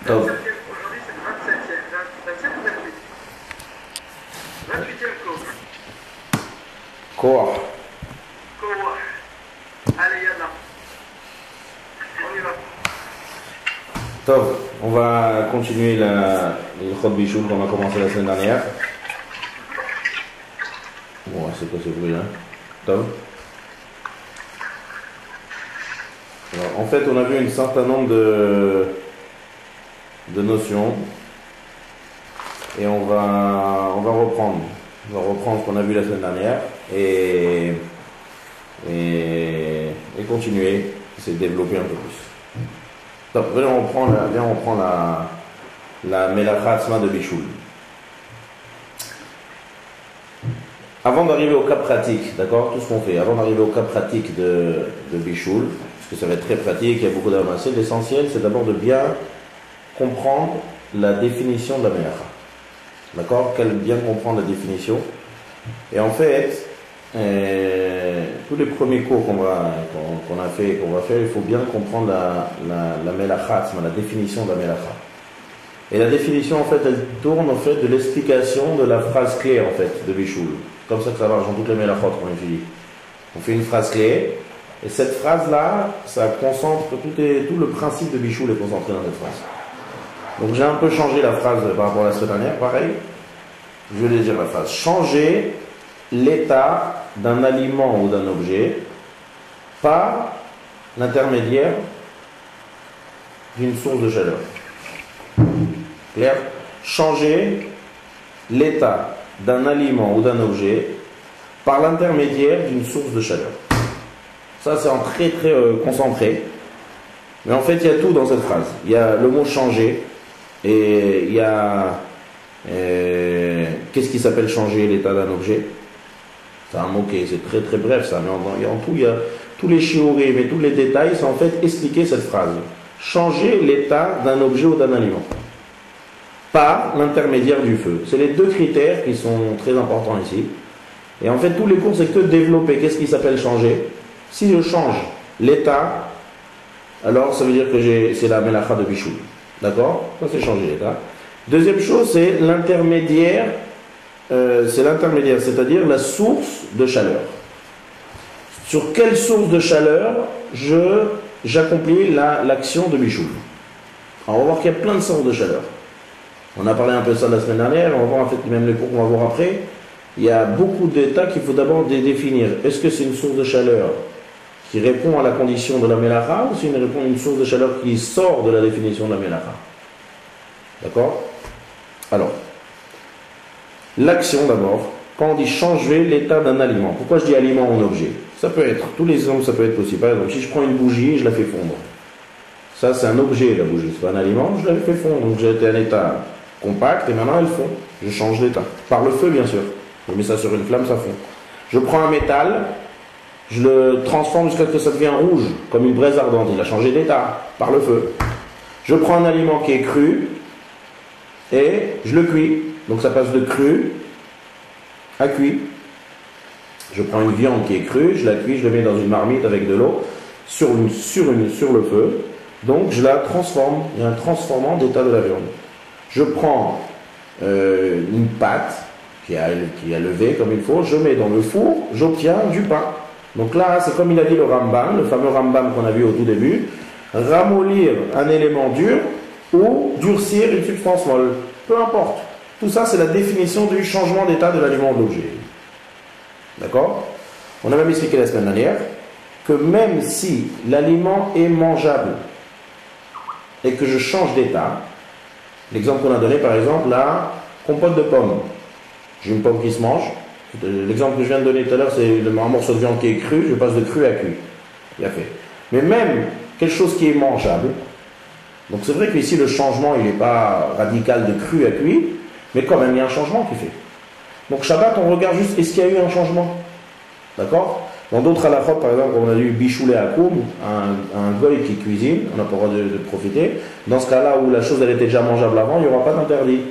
Top. Aujourd'hui, c'est le 27e. 27 ou 28? 28e cours. Quoi? Cours. Allez, Yalla. On y va. Top. On va continuer le Khod Bichoul qu'on a commencé la semaine dernière. Bon, c'est quoi ce bruit là? Top. Alors, en fait, on a vu un certain nombre de notions et on va reprendre. On va reprendre ce qu'on a vu la semaine dernière et continuer, essayer de développer un peu plus. Donc, viens, on prend la Melacha de Bichoul. Avant d'arriver au cas pratique, d'accord, tout ce qu'on fait, avant d'arriver au cas pratique de Bichoul, parce que ça va être très pratique, il y a beaucoup d'avancées, l'essentiel c'est d'abord de bien comprendre la définition de la Melacha. D'accord, bien comprendre la définition. Et en fait, tous les premiers cours qu'on a fait et qu'on va faire, il faut bien comprendre la Melacha, la définition de la Melacha. Et la définition, en fait, elle tourne en fait de l'explication de la phrase clé en fait de Bichoul. Comme ça que ça marche dans toutes les Melachot qu'on étudie. On fait une phrase clé, et cette phrase-là, ça concentre tout le principe de Bichoul est concentré dans cette phrase. Donc j'ai un peu changé la phrase par rapport à la semaine dernière, pareil. Je vais dire la phrase. Changer l'état d'un aliment ou d'un objet par l'intermédiaire d'une source de chaleur. Clair? Changer l'état d'un aliment ou d'un objet par l'intermédiaire d'une source de chaleur. Ça, c'est en très très concentré. Mais en fait, il y a tout dans cette phrase. Il y a le mot changer et il y a qu'est-ce qui s'appelle changer l'état d'un objet. C'est un mot qui c'est très très bref, ça. Mais en tout, il y a tous les shiurim et tous les détails, c'est en fait expliquer cette phrase. Changer l'état d'un objet ou d'un aliment par l'intermédiaire du feu. C'est les deux critères qui sont très importants ici. Et en fait, tous les cours, c'est que développer. Qu'est-ce qui s'appelle changer? Si je change l'état, alors ça veut dire que c'est la Melacha de Bichoul. D'accord? Ça, c'est changer l'état. Deuxième chose, c'est l'intermédiaire. C'est-à-dire la source de chaleur. Sur quelle source de chaleur j'accomplis l'action de Bichoul? Alors, on va voir qu'il y a plein de sources de chaleur. On a parlé un peu de ça la semaine dernière, on va voir en fait même les cours qu'on va voir après. Il y a beaucoup d'états qu'il faut d'abord définir. Est-ce que c'est une source de chaleur qui répond à la condition de la Melacha ou c'est une source de chaleur qui sort de la définition de la Melacha? D'accord? Alors, l'action d'abord, quand on dit changer l'état d'un aliment. Pourquoi je dis aliment ou objet? Ça peut être, tous les exemples ça peut être possible. Par exemple, si je prends une bougie et je la fais fondre. Ça c'est un objet la bougie, c'est pas un aliment, je la fais fondre. Donc j'ai été à un état compact et maintenant elle fond. Je change d'état. Par le feu bien sûr. Je mets ça sur une flamme, ça fond. Je prends un métal, je le transforme jusqu'à ce que ça devienne rouge, comme une braise ardente. Il a changé d'état par le feu. Je prends un aliment qui est cru et je le cuis. Donc ça passe de cru à cuit. Je prends une viande qui est crue, je la cuis, je la mets dans une marmite avec de l'eau sur le feu. Donc je la transforme. Il y a un transformant d'état de la viande. Je prends une pâte qui a levé comme il faut, je mets dans le four, j'obtiens du pain. Donc là, c'est comme il a dit le Rambam, le fameux Rambam qu'on a vu au tout début, ramollir un élément dur ou durcir une substance molle. Peu importe. Tout ça, c'est la définition du changement d'état de l'aliment ou de l'objet. D'accord? On a même expliqué la semaine dernière que même si l'aliment est mangeable et que je change d'état, l'exemple qu'on a donné par exemple, la compote de pommes. J'ai une pomme qui se mange. L'exemple que je viens de donner tout à l'heure, c'est un morceau de viande qui est cru, je passe de cru à cuit. Bien fait. Mais même quelque chose qui est mangeable, donc c'est vrai qu'ici le changement il n'est pas radical de cru à cuit, mais quand même il y a un changement qui fait. Donc Shabbat, on regarde juste est-ce qu'il y a eu un changement. D'accord? Dans d'autres halachot, par exemple, on a eu bichoulé à koum, un goy qui cuisine, on n'a pas le droit de profiter. Dans ce cas-là où la chose elle était déjà mangeable avant, il n'y aura pas d'interdit.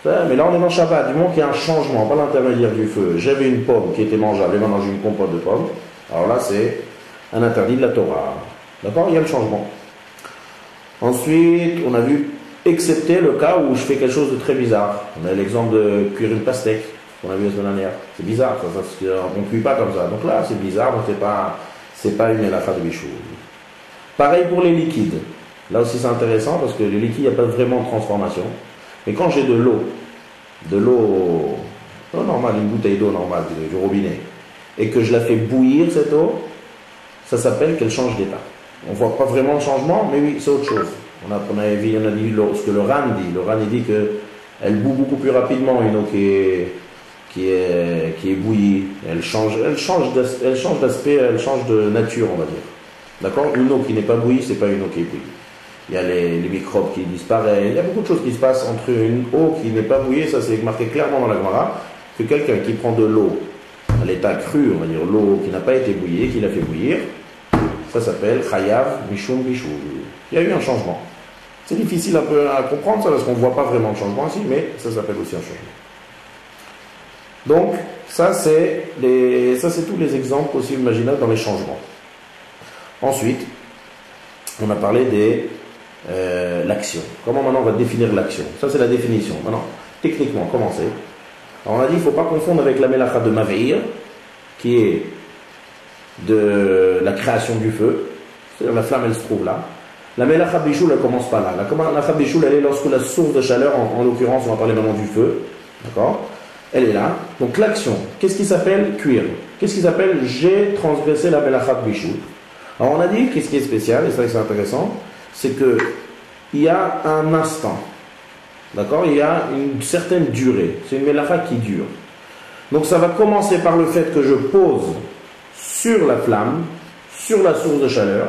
Mais là on est dans Shabbat, du moment qu'il y a un changement, pas l'intermédiaire du feu. J'avais une pomme qui était mangeable et maintenant j'ai une compote de pommes. Alors là c'est un interdit de la Torah. D'accord? Il y a le changement. Ensuite, on a vu excepté le cas où je fais quelque chose de très bizarre. On a l'exemple de cuire une pastèque, qu'on a vu la semaine dernière. C'est bizarre, ça, parce qu'on ne cuit pas comme ça. Donc là, c'est bizarre, donc c'est pas une mélacha de bichou. Pareil pour les liquides. Là aussi, c'est intéressant, parce que les liquides, il n'y a pas vraiment de transformation. Mais quand j'ai de l'eau normale, une bouteille d'eau normale, du robinet, et que je la fais bouillir, cette eau, ça s'appelle qu'elle change d'état. On ne voit pas vraiment le changement, mais oui, c'est autre chose. On a dit ce que le RAN dit. Le RAN dit qu'elle bout beaucoup plus rapidement une eau qui est bouillie. Elle change d'aspect, elle change de nature, on va dire. D'accord? Une eau qui n'est pas bouillie, c'est pas une eau qui est bouillie. Il y a les microbes qui disparaissent. Il y a beaucoup de choses qui se passent entre une eau qui n'est pas bouillie, ça c'est marqué clairement dans la Gemara, que quelqu'un qui prend de l'eau à l'état cru, on va dire l'eau qui n'a pas été bouillie, qui l'a fait bouillir, ça s'appelle Chayav Mishum Bishul. Il y a eu un changement. C'est difficile un peu à comprendre ça parce qu'on ne voit pas vraiment le changement ici, mais ça s'appelle aussi un changement. Donc, ça c'est tous les exemples possibles imaginables dans les changements. Ensuite, on a parlé de l'action. Comment maintenant on va définir l'action? Ça c'est la définition. Maintenant, techniquement, comment c'est? Alors on a dit qu'il ne faut pas confondre avec la mélacha de Maveir, qui est de la création du feu. C'est-à-dire la flamme elle se trouve là. La mélacha bichoul elle ne commence pas là. La mélacha bichoul elle est lorsque la source de chaleur, en l'occurrence on va parler maintenant du feu, d'accord? Elle est là. Donc l'action, qu'est-ce qui s'appelle cuire? Qu'est-ce qui s'appelle j'ai transgressé la mélacha bichoul? Alors on a dit, qu'est-ce qui est spécial, et ça c'est intéressant, c'est que il y a un instant, d'accord, il y a une certaine durée, c'est une mélacha qui dure. Donc ça va commencer par le fait que je pose sur la flamme, sur la source de chaleur,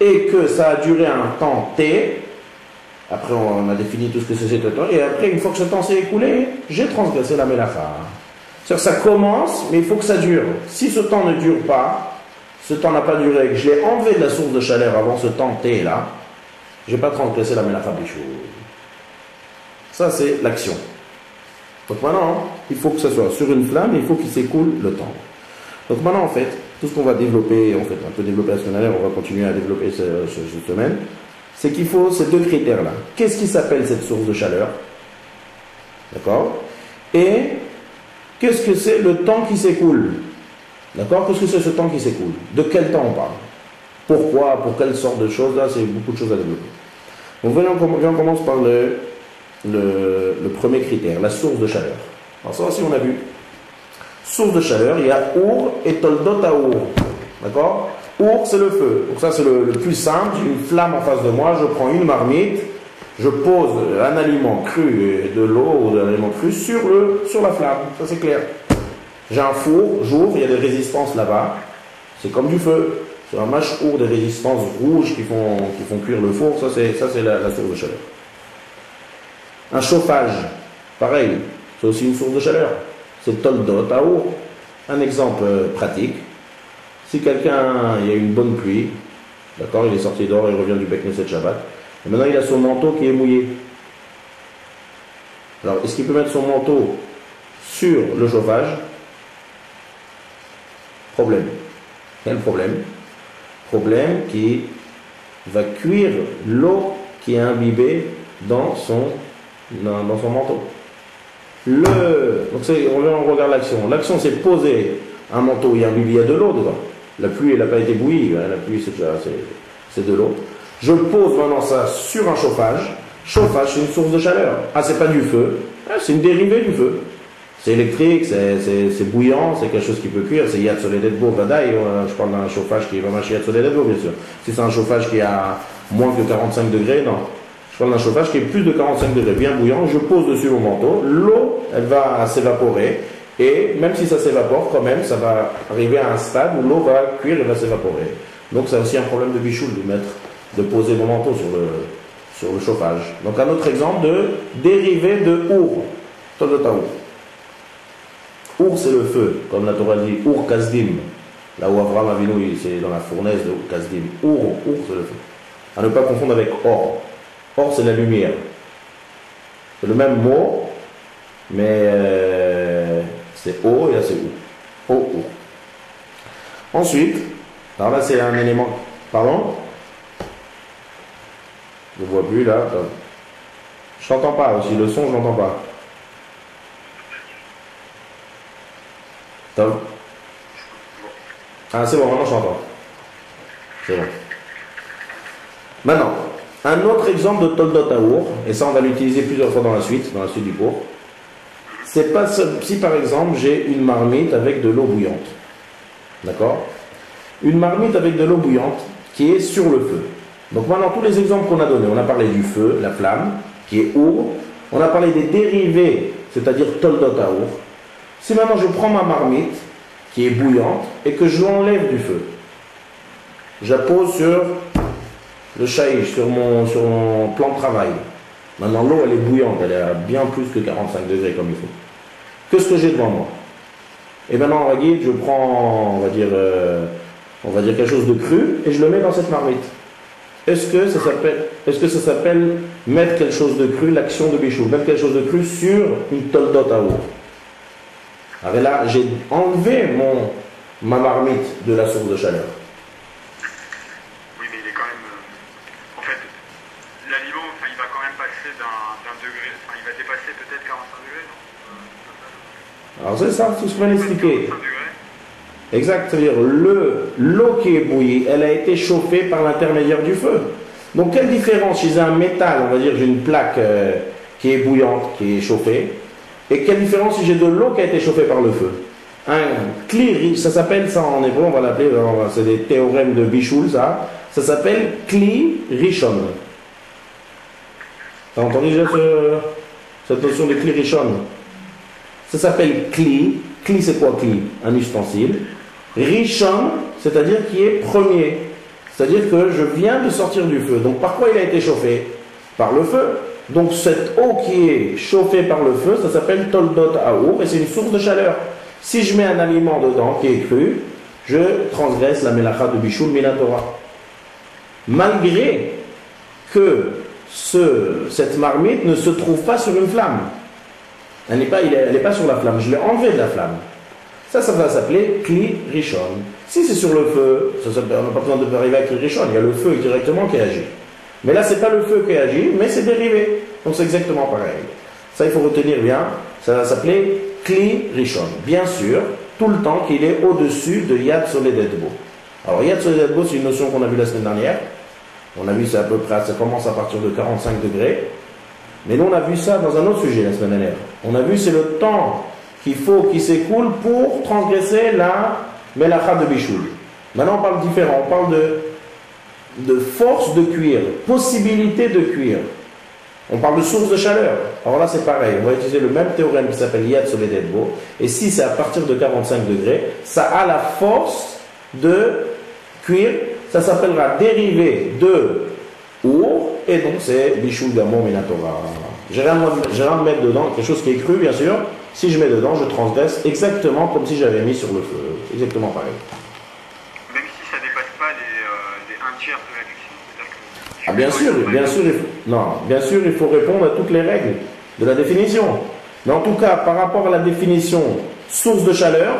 et que ça a duré un temps T, après on a défini tout ce que c'est ce temps, et après une fois que ce temps s'est écoulé, j'ai transgressé la mélacha. C'est-à-dire ça commence, mais il faut que ça dure. Si ce temps ne dure pas, ce temps n'a pas duré, que je l'ai enlevé de la source de chaleur avant ce temps T là, je n'ai pas transgressé la mélacha bichou. Ça c'est l'action. Donc maintenant, il faut que ça soit sur une flamme et il faut qu'il s'écoule le temps. Donc maintenant en fait, tout ce qu'on va développer, en fait un peu développer la semaine dernière, on va continuer à développer cette semaine, c'est qu'il faut ces deux critères là. Qu'est-ce qui s'appelle cette source de chaleur? D'accord? Et qu'est-ce que c'est le temps qui s'écoule? D'accord? Qu'est-ce que c'est ce temps qui s'écoule? De quel temps on parle? Pourquoi? Pour quelle sorte de choses? Là, c'est beaucoup de choses à développer. Donc, on commence par le premier critère, la source de chaleur. Alors, ça aussi, on a vu. Source de chaleur, il y a Our et Toldot à Our. D'accord? Our, c'est le feu. Donc, ça, c'est le plus simple. J'ai une flamme en face de moi, je prends une marmite, je pose un aliment cru, de l'eau ou de l'aliment cru sur la flamme. Ça, c'est clair. J'ai un four, j'ouvre, il y a des résistances là-bas. C'est comme du feu. C'est un mâche-our des résistances rouges qui font cuire le four. Ça, c'est la source de chaleur. Un chauffage, pareil, c'est aussi une source de chaleur. C'est Toldot à Our. Un exemple pratique. Si quelqu'un, il y a une bonne pluie, d'accord, il est sorti dehors, il revient du Beit Knesset Shabbat, et maintenant il a son manteau qui est mouillé. Alors, est-ce qu'il peut mettre son manteau sur le chauffage? Problème. Quel problème? Problème qui va cuire l'eau qui est imbibée dans son manteau. Donc on regarde l'action. L'action c'est poser un manteau, il y a de l'eau dedans. La pluie elle n'a pas été bouillie, la pluie c'est de l'eau. Je pose maintenant ça sur un chauffage. Chauffage c'est une source de chaleur. Ah c'est pas du feu, c'est une dérivée du feu. C'est électrique, c'est bouillant, c'est quelque chose qui peut cuire, c'est Yad Soledetbo, Vadaï, je parle d'un chauffage qui est vraiment chez Yad Soledetbo, bien sûr. Si c'est un chauffage qui a moins que 45 degrés, non. Je parle d'un chauffage qui est plus de 45 degrés, bien bouillant, je pose dessus mon manteau, l'eau, elle va s'évaporer, et même si ça s'évapore, quand même, ça va arriver à un stade où l'eau va cuire et va s'évaporer. Donc c'est aussi un problème de bichoul, de poser mon manteau sur le chauffage. Donc un autre exemple de dérivé de Our, Todotaou. Our, c'est le feu, comme la Torah dit, Our Kazdim. Là où Avraham Avinu, c'est dans la fournaise de Our Kazdim. Our, c'est le feu. À ne pas confondre avec Or. Or, c'est la lumière. C'est le même mot, mais c'est O et là c'est O. O. Ensuite, alors là c'est un élément. Pardon? Je ne vois plus là. Je t'entends pas aussi, le son, je l'entends pas. Tom? Ah, c'est bon, maintenant je t'entends. C'est bon. Maintenant, un autre exemple de Toldot Aour, et ça on va l'utiliser plusieurs fois dans la suite du cours. C'est pas si par exemple j'ai une marmite avec de l'eau bouillante. D'accord? Une marmite avec de l'eau bouillante qui est sur le feu. Donc maintenant, tous les exemples qu'on a donnés, on a parlé du feu, la flamme, qui est Our. On a parlé des dérivés, c'est-à-dire Toldot Aour. Si maintenant je prends ma marmite, qui est bouillante, et que je l'enlève du feu, je la pose sur le chaïch, sur mon plan de travail. Maintenant, l'eau, elle est bouillante, elle est à bien plus que 45 degrés comme il faut. Qu'est-ce que j'ai devant moi? Et maintenant, on va dire, je prends, on va dire quelque chose de cru, et je le mets dans cette marmite. Est-ce que ça s'appelle mettre quelque chose de cru, l'action de Bichou, mettre quelque chose de cru sur une Toldot Aour? Alors là, j'ai enlevé ma marmite de la source de chaleur. Oui, mais il est quand même... en fait, l'aliment, il va quand même passer d'un degré... Enfin, il va dépasser peut-être 45 degrés, non? Alors c'est ça, tout ce qu'on vient d'expliquer. 45 degrés. Exact, c'est-à-dire l'eau qui est bouillie, elle a été chauffée par l'intermédiaire du feu. Donc quelle différence chez un métal, on va dire j'ai une plaque qui est bouillante, qui est chauffée, et quelle différence si j'ai de l'eau qui a été chauffée par le feu? Un kli, ça s'appelle ça en hébreu, on va l'appeler, c'est des théorèmes de Bichoul, ça s'appelle kli rishon. T'as entendu déjà cette notion de kli rishon? Ça s'appelle kli. Kli, c'est quoi kli? Un ustensile. Rishon, c'est-à-dire qui est premier. C'est-à-dire que je viens de sortir du feu. Donc par quoi il a été chauffé? Par le feu. Donc cette eau qui est chauffée par le feu, ça s'appelle Toldot Aour et c'est une source de chaleur. Si je mets un aliment dedans qui est cru, je transgresse la melacha de Bichoul Minatora. Malgré que cette marmite ne se trouve pas sur une flamme. Elle n'est pas sur la flamme, je l'ai enlevée de la flamme. Ça va s'appeler Kli Rishon. Si c'est sur le feu, on n'a pas besoin de arriver à Kli Rishon, il y a le feu directement qui agit. Mais là, ce n'est pas le feu qui agit, mais c'est dérivé. Donc c'est exactement pareil. Ça, il faut retenir bien, ça va s'appeler Kli Rishon. Bien sûr, tout le temps qu'il est au-dessus de Yad Soledetbo. Alors Yad Soledetbo, c'est une notion qu'on a vue la semaine dernière. On a vu ça à peu près, ça commence à partir de 45 degrés. Mais nous, on a vu ça dans un autre sujet la semaine dernière. On a vu c'est le temps qui s'écoule pour transgresser la melacha de Bichoul. Maintenant, on parle différent. On parle de force de cuire, possibilité de cuire. On parle de source de chaleur. Alors là, c'est pareil. On va utiliser le même théorème qui s'appelle Yad Soledetbo. Et si c'est à partir de 45 degrés, ça a la force de cuire. Ça s'appellera dérivé de Our. Et donc, c'est Bichoul Gamo Minatora. J'ai rien à mettre dedans, quelque chose qui est cru, bien sûr. Si je mets dedans, je transgresse exactement comme si j'avais mis sur le feu. Exactement pareil. Même si ça ne dépasse pas les 1 tiers de la cuisson. Ah, bien sûr, il faut répondre à toutes les règles de la définition. Mais en tout cas, par rapport à la définition source de chaleur,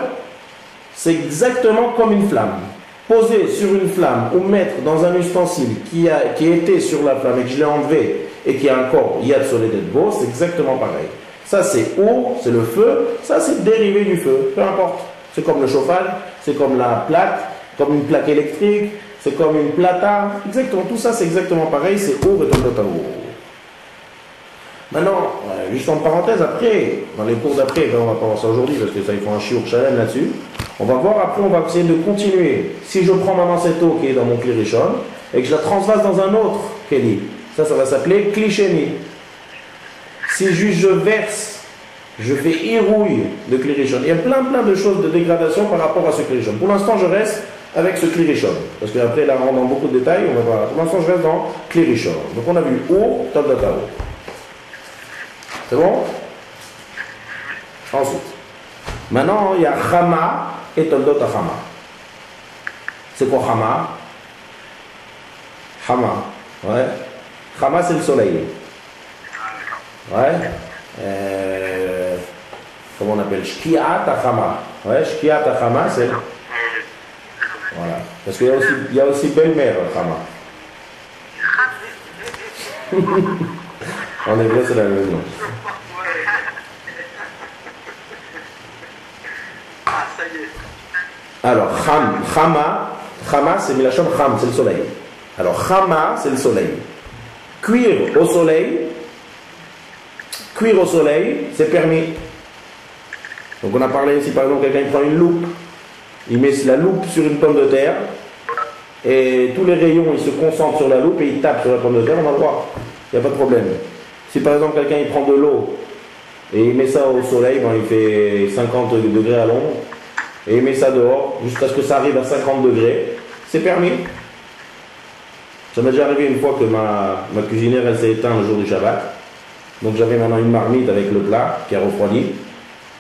c'est exactement comme une flamme. Poser sur une flamme ou mettre dans un ustensile qui était sur la flamme et que je l'ai enlevé et qui a encore Yad Soledetbo, c'est exactement pareil. Ça c'est Our, c'est le feu, ça c'est dérivé du feu, peu importe. C'est comme le chauffage, c'est comme la plaque, comme une plaque électrique, c'est comme une plata, exactement, tout ça c'est exactement pareil, c'est Our et Toldot Aour. Maintenant, juste en parenthèse, après, dans les cours d'après, on va pas voir ça aujourd'hui parce que ça il faut un shiur shalem là-dessus. On va voir après, on va essayer de continuer. Si je prends maintenant cette eau qui est dans mon Kli Rishon et que je la transvase dans un autre Kli, ça va s'appeler Kli Sheni. Si juste je verse, je fais irouille de Kli Rishon. Il y a plein de choses de dégradation par rapport à ce Kli Rishon. Pour l'instant, je reste avec ce Kli Rishon. Parce qu'après, là, on rentre dans beaucoup de détails. On va voir. Pour l'instant, je reste dans Kli Rishon. Donc, on a vu Our, Toldot Aour. C'est bon? Ensuite. Maintenant, il y a Chama et Toldot Chama. C'est quoi Chama? Chama, ouais. Chama, c'est le soleil. Ouais. Comment on appelle? Shkiat Chama. Ouais, Shkiat Chama, c'est. Voilà. Parce qu'il y a aussi belle-mère Chama. En hébreu, c'est la même nom. Ah, ça y est. Alors, Chama, c'est Milachon Cham, c'est le soleil. Alors, Chama, c'est le soleil. Cuire au soleil, c'est permis. Donc, on a parlé, si par exemple quelqu'un prend une loupe, il met la loupe sur une pomme de terre, et tous les rayons, ils se concentrent sur la loupe et ils tapent sur la pomme de terre, on a le droit. Il n'y a pas de problème. Si par exemple quelqu'un il prend de l'eau et il met ça au soleil, ben, il fait 50 degrés à l'ombre, et il met ça dehors jusqu'à ce que ça arrive à 50 degrés, c'est permis. Ça m'est déjà arrivé une fois que ma cuisinière elle s'est éteinte le jour du Shabbat. Donc j'avais maintenant une marmite avec le plat qui a refroidi.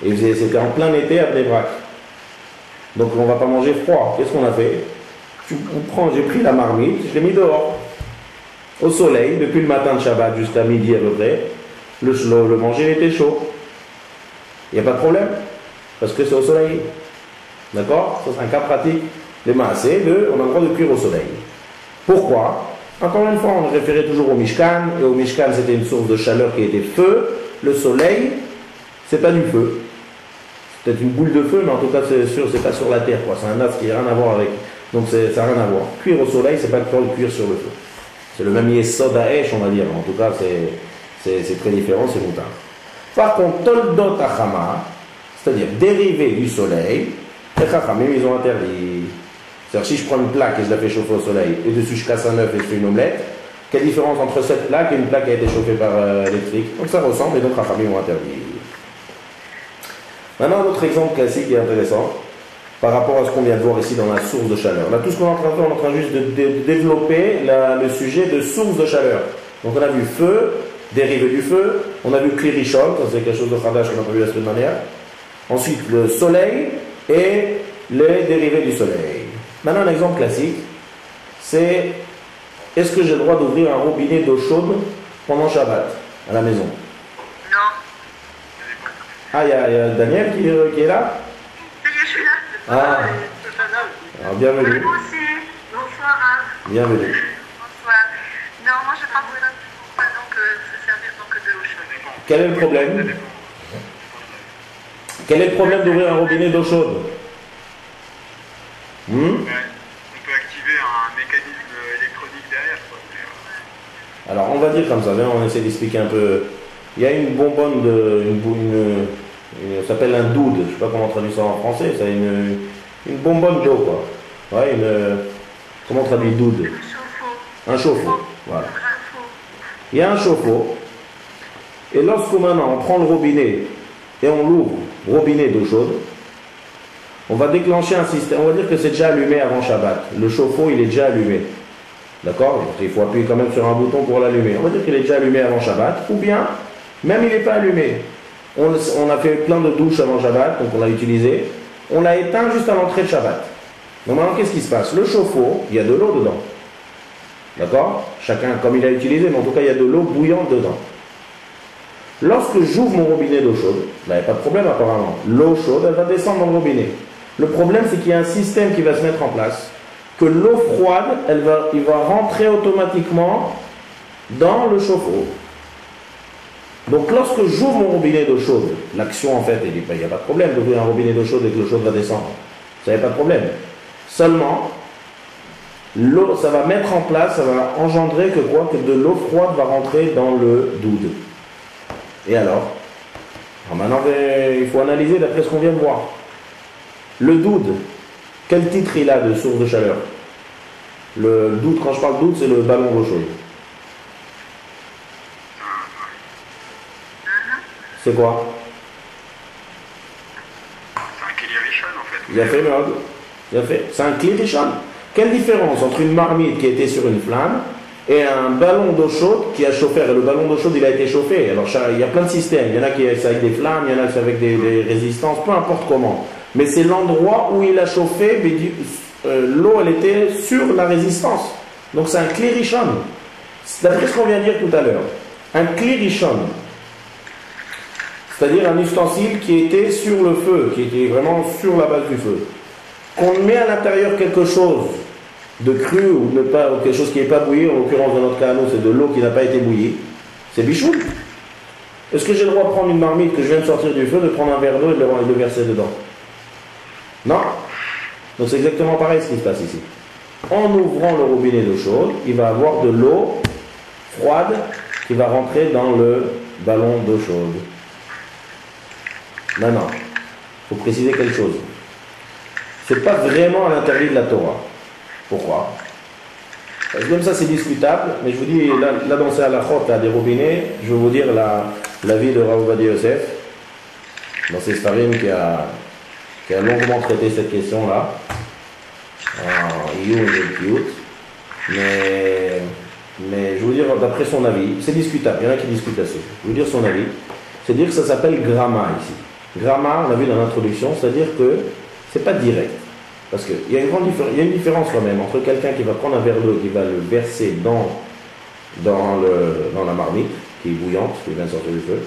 Et c'était en plein été à Bnei Brak. Donc on ne va pas manger froid. Qu'est-ce qu'on a fait? J'ai pris la marmite, je l'ai mis dehors. Au soleil, depuis le matin de Shabbat jusqu'à midi à peu près. Le manger était chaud. Il n'y a pas de problème. Parce que c'est au soleil. D'accord? Ça c'est un cas pratique. Les maasés, on a le droit de cuire au soleil. Pourquoi? Encore une fois, on référait toujours au Mishkan, et au Mishkan c'était une source de chaleur qui était feu. Le soleil, c'est pas du feu. C'est peut-être une boule de feu, mais en tout cas c'est sûr, c'est pas sur la terre, quoi. C'est un astre qui n'a rien à voir avec. Donc ça n'a rien à voir. Cuire au soleil, c'est pas le cuire sur le feu. C'est le même yesod ha'esh, on va dire. En tout cas, c'est très différent, c'est moutin. Par contre, toldot achama, c'est-à-dire dérivé du soleil, les chachamim, ils ont interdit. C'est-à-dire, si je prends une plaque et je la fais chauffer au soleil, et dessus je casse un œuf et je fais une omelette, quelle différence entre cette plaque et une plaque qui a été chauffée par électrique? Donc ça ressemble, et donc Rachamim ont interdit. Maintenant, un autre exemple classique et intéressant, par rapport à ce qu'on vient de voir ici dans la source de chaleur. Là, tout ce qu'on est en train de faire, on est en train juste de développer le sujet de source de chaleur. Donc on a vu feu, dérivé du feu, on a vu klirishol, c'est quelque chose de khadash qu'on n'a pas vu la semaine dernière. Ensuite, le soleil et les dérivés du soleil. Maintenant, un exemple classique, c'est est-ce que j'ai le droit d'ouvrir un robinet d'eau chaude pendant Shabbat à la maison? Non. Ah, il y a Daniel qui est là? Ça y est, je suis là. Ah, alors, bienvenue. Moi aussi. Bonsoir. Bienvenue. Bonsoir. Non, moi je parle pas donc se servir donc de l'eau chaude. Quel est le problème? Quel est le problème d'ouvrir un robinet d'eau chaude? On peut activer un mécanisme électronique derrière, quoi. Alors on va dire comme ça, viens, on essaie d'expliquer un peu. Il y a une bonbonne ça s'appelle un doude, je ne sais pas comment on traduit ça en français, c'est une bonbonne d'eau, quoi. Ouais, comment on traduit doude? Un chauffe-eau, voilà. Il y a un chauffe-eau, et lorsque maintenant on prend le robinet et on l'ouvre, robinet d'eau chaude, on va déclencher un système, on va dire que c'est déjà allumé avant Shabbat. Le chauffe-eau, il est déjà allumé. D'accord? Il faut appuyer quand même sur un bouton pour l'allumer. On va dire qu'il est déjà allumé avant Shabbat, ou bien, même il n'est pas allumé. On a fait plein de douches avant Shabbat, donc on l'a utilisé. On l'a éteint juste à l'entrée de Shabbat. Donc maintenant, qu'est-ce qui se passe? Le chauffe-eau, il y a de l'eau dedans. D'accord? Chacun comme il a utilisé, mais en tout cas, il y a de l'eau bouillante dedans. Lorsque j'ouvre mon robinet d'eau chaude, il n'y a pas de problème apparemment. L'eau chaude, elle va descendre dans le robinet. Le problème, c'est qu'il y a un système qui va se mettre en place, que l'eau froide, il va rentrer automatiquement dans le chauffe-eau. Donc lorsque j'ouvre mon robinet d'eau chaude, l'action en fait, il n'y a pas de problème d'ouvrir un robinet d'eau chaude et que l'eau chaude va descendre. Ça n'y a pas de problème. Seulement, l'eau, ça va mettre en place, ça va engendrer que de l'eau froide va rentrer dans le doude. Et alors maintenant, il faut analyser d'après ce qu'on vient de voir. Le doude, quel titre il a de source de chaleur? Le doude, quand je parle doude, c'est le ballon d'eau chaude. C'est quoi? C'est un Kelly en fait. Il a fait mode. Il a fait. C'est un Klirishon. Quelle différence entre une marmite qui était sur une flamme et un ballon d'eau chaude qui a chauffé? Et le ballon d'eau chaude, il a été chauffé. Alors, il y a plein de systèmes. Il y en a qui c'est avec des flammes, il y en a qui c'est avec des résistances, peu importe comment. Mais c'est l'endroit où il a chauffé, l'eau, elle était sur la résistance. Donc, c'est un Klirishon. D'après ce qu'on vient de dire tout à l'heure. Un Klirishon. C'est-à-dire un ustensile qui était sur le feu, qui était vraiment sur la base du feu. Qu'on met à l'intérieur quelque chose de cru ou quelque chose qui n'est pas bouilli, en l'occurrence dans notre cas, c'est de l'eau qui n'a pas été bouillie. C'est bichoul. Est-ce que j'ai le droit de prendre une marmite que je viens de sortir du feu, de prendre un verre d'eau et de le verser dedans? Non. Donc c'est exactement pareil ce qui se passe ici. En ouvrant le robinet d'eau chaude, il va avoir de l'eau froide qui va rentrer dans le ballon d'eau chaude. Maintenant, il faut préciser quelque chose. Ce n'est pas vraiment un interdit de la Torah. Pourquoi? Parce que même ça c'est discutable, mais je vous dis, là dans ces halachot, là, des robinets, je vais vous dire la vie de Rav Ovadia Yosef, dans ses starim qui a longuement traité cette question-là, en Iyun et Kiyut, mais je vais vous dire, d'après son avis, c'est discutable, il y en a qui discutent assez, je vais vous dire son avis, c'est dire que ça s'appelle gramma ici. Gramma, on l'a vu dans l'introduction, c'est-à-dire que c'est pas direct. Parce qu'il y a une différence quand même entre quelqu'un qui va prendre un verre d'eau et qui va le verser dans la marmite, qui est bouillante, qui vient de sortir du feu,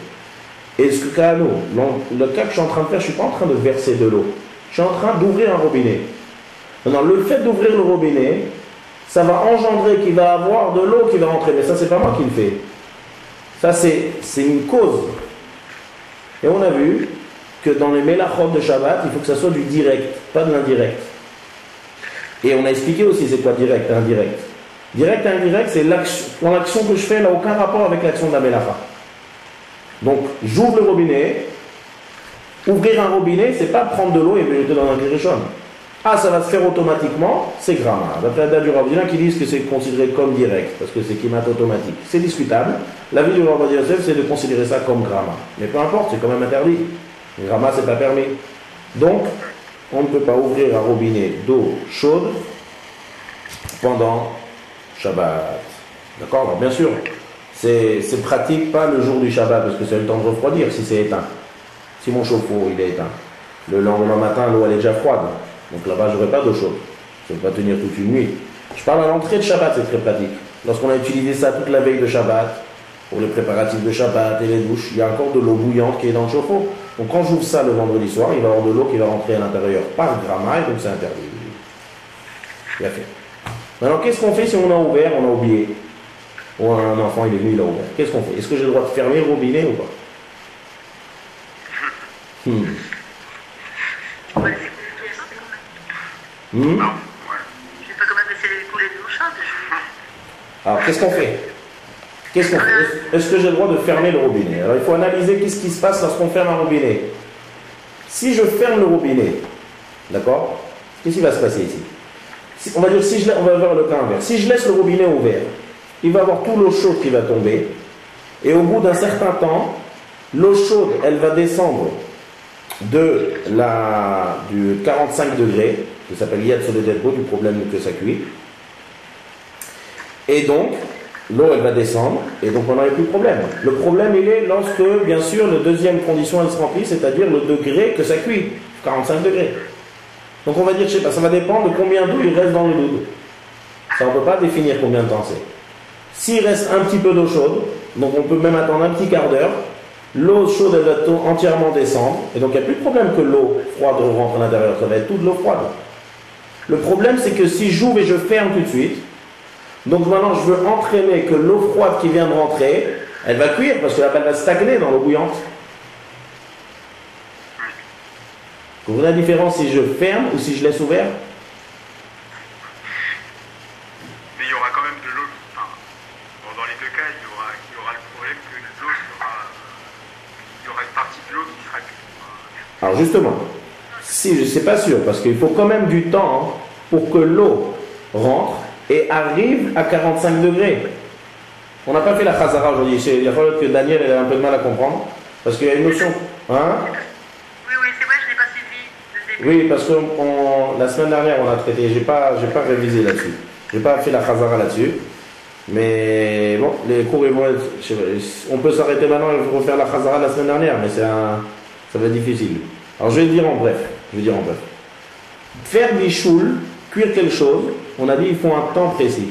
et ce que le cas que je suis en train de faire, je ne suis pas en train de verser de l'eau. Je suis en train d'ouvrir un robinet. Maintenant, le fait d'ouvrir le robinet, ça va engendrer qu'il va avoir de l'eau qui va rentrer. Mais ça, c'est pas moi qui le fais. Ça, c'est une cause. Et on a vu que dans les mélachot de Shabbat, il faut que ça soit du direct, pas de l'indirect. Et on a expliqué aussi c'est quoi direct et indirect. Direct et indirect, c'est l'action que je fais n'a aucun rapport avec l'action de la mélacha. Donc, j'ouvre le robinet. Ouvrir un robinet, c'est pas prendre de l'eau et me jeter dans un kirishon. Ah, ça va se faire automatiquement, c'est gramma. D'après la date du Rav, il y en a qui disent que c'est considéré comme direct, parce que c'est kimat automatique. C'est discutable. L'avis du Rav Yosef, c'est de considérer ça comme gramma. Mais peu importe, c'est quand même interdit. Gramma, c'est pas permis. Donc, on ne peut pas ouvrir un robinet d'eau chaude pendant Shabbat. D'accord? Alors, bien sûr, c'est pratique pas le jour du Shabbat, parce que c'est le temps de refroidir si c'est éteint. Si mon chauffe-eau il est éteint. Le lendemain matin, l'eau elle est déjà froide. Donc là-bas, j'aurai pas d'eau chaude. Je ne vais pas tenir toute une nuit. Je parle à l'entrée de Shabbat, c'est très pratique. Lorsqu'on a utilisé ça toute la veille de Shabbat, pour les préparatifs de Shabbat et les douches, il y a encore de l'eau bouillante qui est dans le chauffe-eau. Donc quand j'ouvre ça le vendredi soir, il va y avoir de l'eau qui va rentrer à l'intérieur par gramma, et donc c'est interdit. Bien fait. Maintenant, qu'est-ce qu'on fait si on a ouvert, on a oublié? Ou un enfant, il est venu, il a ouvert. Qu'est-ce qu'on fait? Est-ce que j'ai le droit de fermer le robinet ou pas? On va laisser couler quand même. Je vais pas quand même laisser couler de l'eau chaude. Alors, qu'est-ce qu'on fait? Est-ce que j'ai le droit de fermer le robinet? Alors, il faut analyser qu'est-ce qui se passe lorsqu'on ferme un robinet. Si je ferme le robinet, d'accord? Qu'est-ce qui va se passer ici? On va dire, on va voir le cas inverse. Si je laisse le robinet ouvert, il va y avoir toute l'eau chaude qui va tomber. Et au bout d'un certain temps, l'eau chaude, elle va descendre du 45 degrés, qui s'appelle Yad sur le Delbo, du problème que ça cuit. Et donc, l'eau elle va descendre, et donc on n'aurait plus de problème. Le problème il est lorsque, bien sûr, la deuxième condition elle se remplit, c'est-à-dire le degré que ça cuit, 45 degrés. Donc on va dire, je sais pas, ça va dépendre de combien d'eau il reste dans le doudou. Ça on ne peut pas définir combien de temps c'est. S'il reste un petit peu d'eau chaude, donc on peut même attendre un petit quart d'heure, l'eau chaude elle va entièrement descendre, et donc il n'y a plus de problème que l'eau froide rentre à l'intérieur, ça va être toute l'eau froide. Le problème c'est que si j'ouvre et je ferme tout de suite, donc maintenant je veux entraîner que l'eau froide qui vient de rentrer, elle va cuire parce que elle va stagner dans l'eau bouillante. Vous voyez la différence si je ferme ou si je laisse ouvert? Mais il y aura quand même de l'eau. Enfin, bon, dans les deux cas, il y aura le problème que l'eau il y aura une partie de l'eau qui sera cuite. Alors justement, si je ne sais pas sûr, parce qu'il faut quand même du temps pour que l'eau rentre et arrive à 45 degrés. On n'a pas fait la chazara aujourd'hui. Il y a que Daniel elle a un peu de mal à comprendre, parce qu'il y a une notion. Hein? Oui, c'est vrai, je n'ai pas suivi le début. Oui, parce que la semaine dernière on a traité, j'ai pas révisé là-dessus. J'ai pas fait la chazara là-dessus. Mais bon, les cours ils vont être, on peut s'arrêter maintenant et refaire la chazara la semaine dernière, mais ça va être difficile. Alors je vais dire en bref. Faire bichoul, cuire quelque chose, on a dit il faut un temps précis.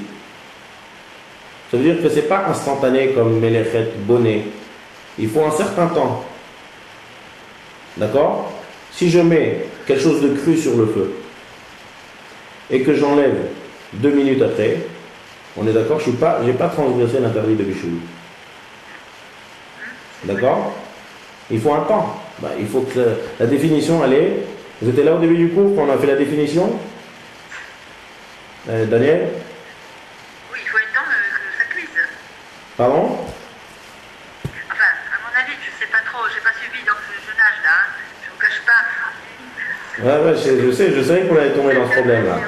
Ça veut dire que c'est pas instantané comme Melechet, bonnet. Il faut un certain temps. D'accord? Si je mets quelque chose de cru sur le feu et que j'enlève 2 minutes après, on est d'accord, je n'ai pas transgressé l'interdit de bichoul. D'accord? Il faut un temps. Bah, il faut que la définition, elle est... Vous étiez là au début du cours quand on a fait la définition? Daniel? Oui, il faut un temps que ça cuise. Pardon? Enfin, à mon avis, je sais pas trop, j'ai pas suivi dans ce jeune âge là, hein. Je vous cache pas. Ouais, je sais qu'on allait tomber dans ce problème-là. Je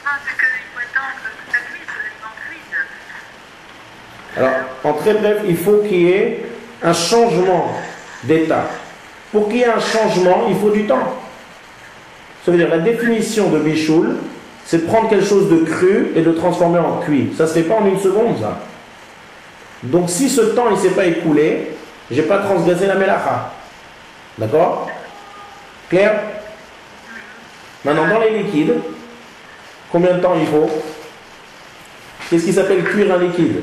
pense qu'il faut un temps que ça cuise, que l'aliment cuise. Alors, en très bref, il faut qu'il y ait un changement d'état. Pour qu'il y ait un changement, il faut du temps. Ça veut dire, la définition de bichoul, c'est de prendre quelque chose de cru et de le transformer en cuit. Ça ne se fait pas en une seconde, ça. Donc, si ce temps, il ne s'est pas écoulé, je n'ai pas transgressé la mélacha. D'accord? Clair? Maintenant, dans les liquides, combien de temps il faut? Qu'est-ce qui s'appelle cuire un liquide?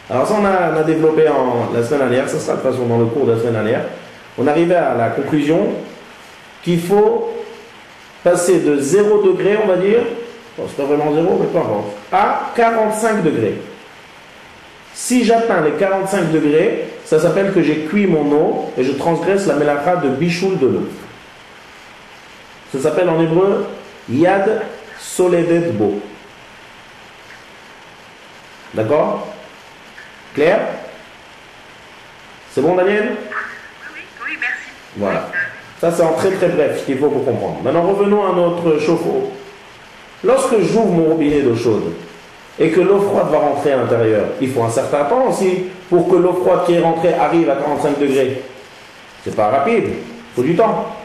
Alors ça, on a développé la semaine dernière, ça sera de toute façon dans le cours de la semaine dernière. On arrivait à la conclusion qu'il faut passer de 0 degré, on va dire, bon, c'est pas vraiment 0, mais peu importe, à 45 degrés. Si j'atteins les 45 degrés, ça s'appelle que j'ai cuit mon eau et je transgresse la mélacha de bichoul de l'eau. Ça s'appelle en hébreu Yad Soledet Bo. D'accord? Clair? C'est bon, Daniel? Oui, merci. Voilà. Ça, c'est en très très bref ce qu'il faut pour comprendre. Maintenant, revenons à notre chauffe-eau. Lorsque j'ouvre mon robinet d'eau chaude et que l'eau froide va rentrer à l'intérieur, il faut un certain temps aussi pour que l'eau froide qui est rentrée arrive à 45 degrés. C'est pas rapide, il faut du temps.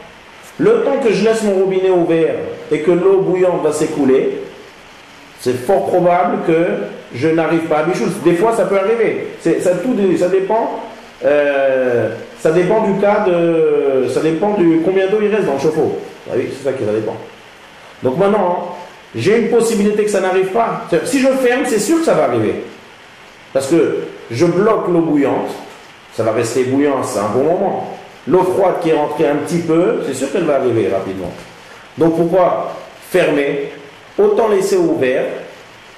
Le temps que je laisse mon robinet ouvert et que l'eau bouillante va s'écouler, c'est fort probable que je n'arrive pas à bichoul. Des fois, ça peut arriver. Ça dépend. Ça dépend du cas de. Ça dépend du combien d'eau il reste dans le chauffe-eau. Ah oui, c'est ça qui ça dépend. Donc maintenant, j'ai une possibilité que ça n'arrive pas. Si je ferme, c'est sûr que ça va arriver. Parce que je bloque l'eau bouillante, ça va rester bouillant, c'est un bon moment. L'eau froide qui est rentrée un petit peu, c'est sûr qu'elle va arriver rapidement. Donc pourquoi fermer? Autant laisser ouvert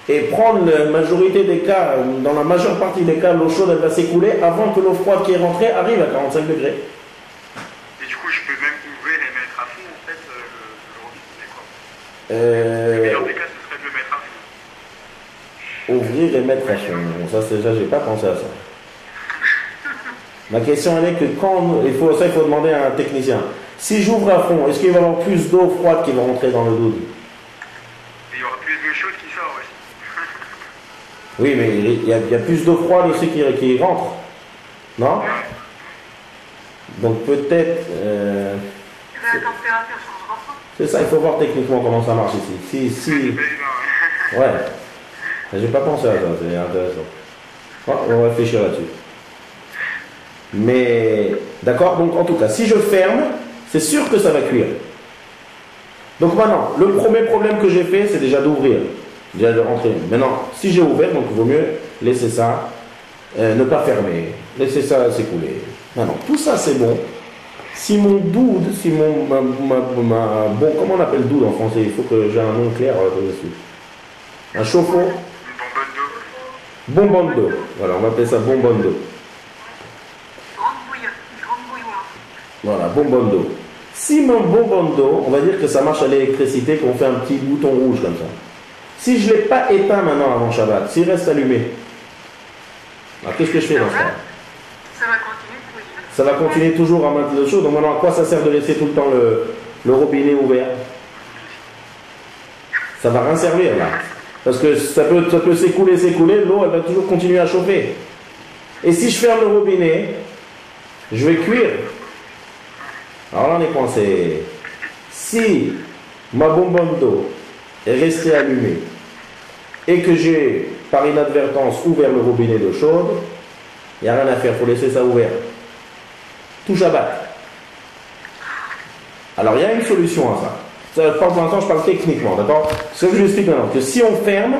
et prendre la majorité des cas, dans la majeure partie des cas, l'eau chaude elle va s'écouler avant que l'eau froide qui est rentrée arrive à 45 degrés. Et du coup, je peux même ouvrir et mettre à fond, en fait, le robinet, quoi. Le meilleur des cas, ce serait de le mettre à fond. Ouvrir et mettre à fond. Ça, j'ai pas pensé à ça. Ma question elle est que quand il faut demander à un technicien. Si j'ouvre à fond, est-ce qu'il va y avoir plus d'eau froide qui va rentrer dans le doude? Il y aura plus de chaude qui sort aussi. Oui, mais il y a plus d'eau froide aussi qui rentre. Non? Donc peut-être... La température changera pas. c'est ça, il faut voir techniquement comment ça marche ici. Si... Ouais. J'ai pas pensé à ça, c'est intéressant. Oh, on va réfléchir là-dessus. Mais, d'accord, donc en tout cas, si je ferme, c'est sûr que ça va cuire. Donc maintenant, le premier problème que j'ai fait, c'est déjà d'ouvrir, déjà de rentrer. Maintenant, si j'ai ouvert, donc il vaut mieux laisser ça, ne pas fermer, laisser ça s'écouler. Maintenant, tout ça c'est bon. Si mon doude, si mon, bon, comment on appelle doude en français? Il faut que j'ai un nom clair dessus. Un chauffe-eau. Bonbonne d'eau. Voilà, on va appeler ça bonbonne d'eau. Voilà, bonbonne d'eau. Si mon bonbonne d'eau, on va dire que ça marche à l'électricité, qu'on fait un petit bouton rouge comme ça. Si je ne l'ai pas éteint maintenant avant Shabbat, s'il reste allumé, alors qu'est-ce que je fais dans ce cas? Ça va continuer de cuire. Ça va continuer toujours à maintenir le chaud. Donc maintenant, à quoi ça sert de laisser tout le temps le robinet ouvert? Ça va rien servir là. Parce que ça peut s'écouler, l'eau elle va toujours continuer à chauffer. Et si je ferme le robinet, je vais cuire. Alors là on est coincé. Si ma bonbonne d'eau est restée allumée et que j'ai par inadvertance ouvert le robinet d'eau chaude, il n'y a rien à faire, il faut laisser ça ouvert. Tout Shabbat. Alors il y a une solution à ça. Pour l'instant je parle techniquement, d'accord? Ce que je vous explique maintenant, que si on ferme,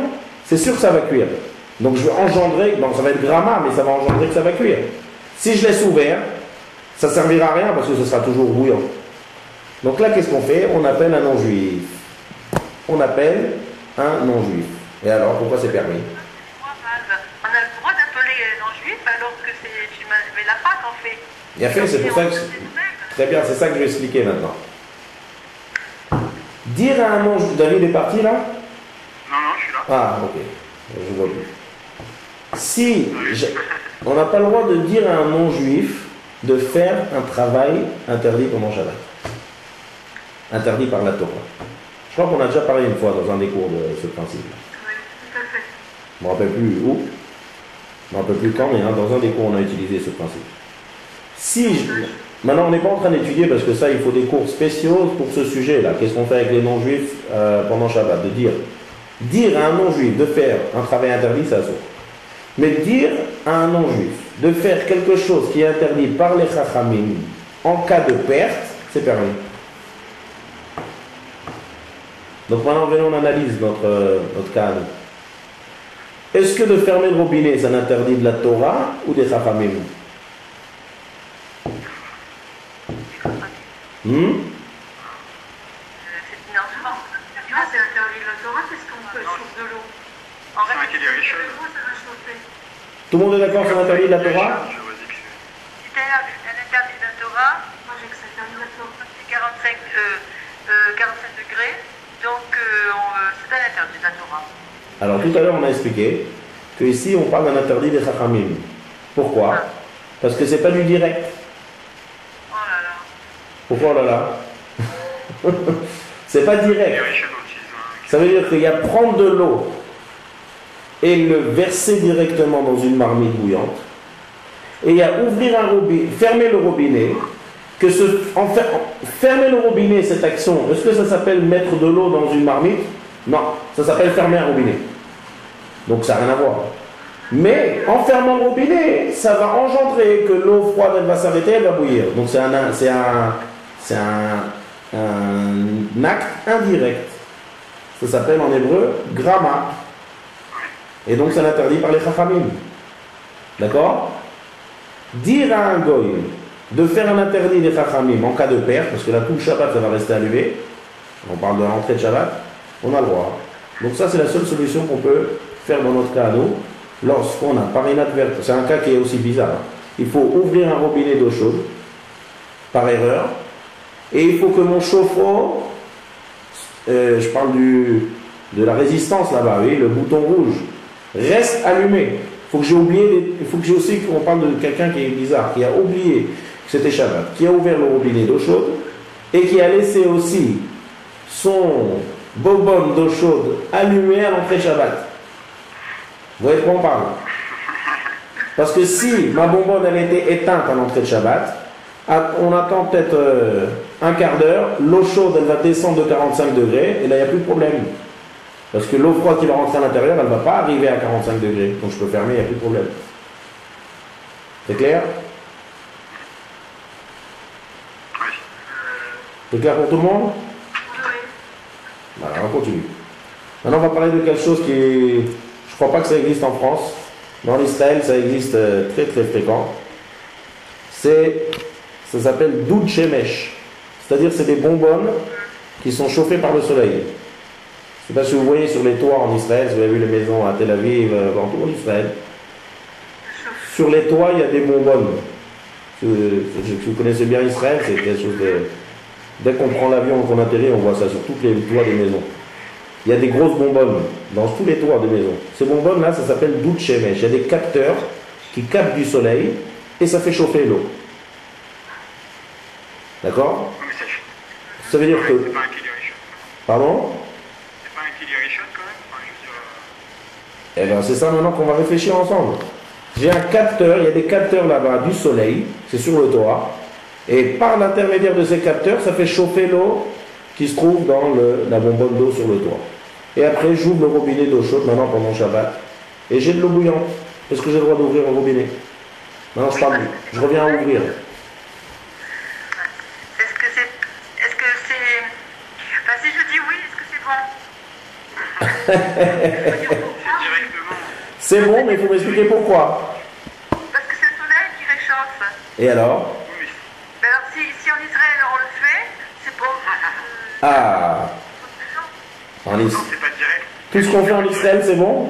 c'est sûr que ça va cuire. Donc je vais engendrer, bon ça va être gramma, mais ça va engendrer que ça va cuire. Si je laisse ouvert, ça ne servira à rien parce que ce sera toujours bouillant. Donc là, qu'est-ce qu'on fait? On appelle un non-juif. On appelle un non-juif. Et alors, pourquoi c'est permis? On a le droit d'appeler non-juif, alors donc tu mets la pâte en fait. Il a fait, c'est pour ça que... Très bien, c'est ça que je vais expliquer maintenant. Dire à un non-juif... David est parti là? Non, je suis là. Ah, ok. Je vois plus. Si on n'a pas le droit de dire à un non-juif de faire un travail interdit pendant Shabbat. Interdit par la Torah. Je crois qu'on a déjà parlé une fois dans un des cours de ce principe. Oui, tout à fait. Je ne me rappelle plus où. Je ne me rappelle plus quand, mais dans un des cours on a utilisé ce principe. Maintenant on n'est pas en train d'étudier parce que ça il faut des cours spéciaux pour ce sujet-là. Qu'est-ce qu'on fait avec les non-juifs pendant Shabbat? De dire à un non-juif de faire un travail interdit, ça saute. Mais dire à un non-juif de faire quelque chose qui est interdit par les chachamim en cas de perte, c'est permis. Donc maintenant, venons, on analyse notre cas. Est-ce que de fermer le robinet, c'est un interdit de la Torah ou des chachamim? C'est interdit de la Torah parce qu'on peut chauffer de l'eau. En réalité, ça va chauffer. Tout le monde est d'accord sur l'interdit de la Torah? Si c'est un interdit de la Torah, moi j'ai que c'est interdit de la Torah, c'est 45 degrés, donc c'est un interdit de la Torah. Alors tout à l'heure on a expliqué que ici on parle d'un interdit des chachamim. Pourquoi? Parce que c'est pas du direct. Oh là là. Pourquoi oh là là? C'est pas direct. Ça veut dire qu'il y a prendre de l'eau et le verser directement dans une marmite bouillante, et il y a ouvrir un robinet, fermer le robinet, fermer le robinet, cette action, est-ce que ça s'appelle mettre de l'eau dans une marmite? Non, ça s'appelle fermer un robinet. Donc ça n'a rien à voir. Mais en fermant le robinet, ça va engendrer que l'eau froide elle va s'arrêter, elle va bouillir. Donc c'est un acte indirect. Ça s'appelle en hébreu gramma. Et donc c'est interdit par les chachamim. D'accord? Dire à un goy de faire un interdit des chachamim en cas de perte, parce que là tout le Shabbat ça va rester allumé, on parle de l'entrée de Shabbat, on a le droit. Donc ça c'est la seule solution qu'on peut faire dans notre cas à nous, lorsqu'on a par inadvertance, c'est un cas qui est aussi bizarre, il faut ouvrir un robinet d'eau chaude, par erreur, et il faut que mon chauffe-eau, je parle de la résistance là-bas, oui, le bouton rouge, reste allumé. Il faut que j'ai aussi qu'on parle de quelqu'un qui est bizarre, qui a oublié que c'était Shabbat, qui a ouvert le robinet d'eau chaude et qui a laissé aussi son bonbonne d'eau chaude allumé à l'entrée Shabbat. Vous voyez de quoi on parle? Parce que si ma bonbonne elle était éteinte à l'entrée de Shabbat, on attend peut-être un quart d'heure, l'eau chaude elle va descendre de 45 degrés et là il n'y a plus de problème. Parce que l'eau froide qui va rentrer à l'intérieur, elle ne va pas arriver à 45 degrés. Donc je peux fermer, il n'y a plus de problème. C'est clair? Oui. C'est clair pour tout le monde? Oui. Voilà, on continue. Maintenant, on va parler de quelque chose qui est... Je ne crois pas que ça existe en France. Mais en Israël, ça existe très très fréquent. Ça s'appelle doud shemesh. C'est-à-dire c'est des bonbonnes qui sont chauffées par le soleil. Je ne sais pas si vous voyez sur les toits en Israël, si vous avez vu les maisons à Tel Aviv, partout en Israël. Sur les toits, il y a des bonbonnes. Si vous connaissez bien Israël, c'est quelque chose de... Dès qu'on prend l'avion et qu'on atterrit, on voit ça sur tous les toits des maisons. Il y a des grosses bonbonnes dans tous les toits des maisons. Ces bonbonnes-là, ça s'appelle doud shemesh. Il y a des capteurs qui captent du soleil et ça fait chauffer l'eau. D'accord? Ça veut dire que... C'est pas un killer. Pardon? C'est pas un killer quand même? Enfin, je veux dire... Eh bien, c'est ça maintenant qu'on va réfléchir ensemble. J'ai un capteur, il y a des capteurs là-bas du soleil, c'est sur le toit, et par l'intermédiaire de ces capteurs, ça fait chauffer l'eau qui se trouve dans la bonbonne d'eau sur le toit. Et après, j'ouvre le robinet d'eau chaude maintenant pendant Shabbat, et j'ai de l'eau bouillante. Est-ce que j'ai le droit d'ouvrir le robinet? Maintenant, je reviens à ouvrir. Est-ce que c'est... Enfin, si je dis oui, est-ce que c'est bon? Directement. C'est bon, mais il faut m'expliquer pourquoi. Parce que c'est le soleil qui réchauffe. Et alors? Mais alors, si en Israël on le fait, c'est bon. Ah. En Non, c'est pas direct. Tout ce qu'on fait en Israël, c'est bon?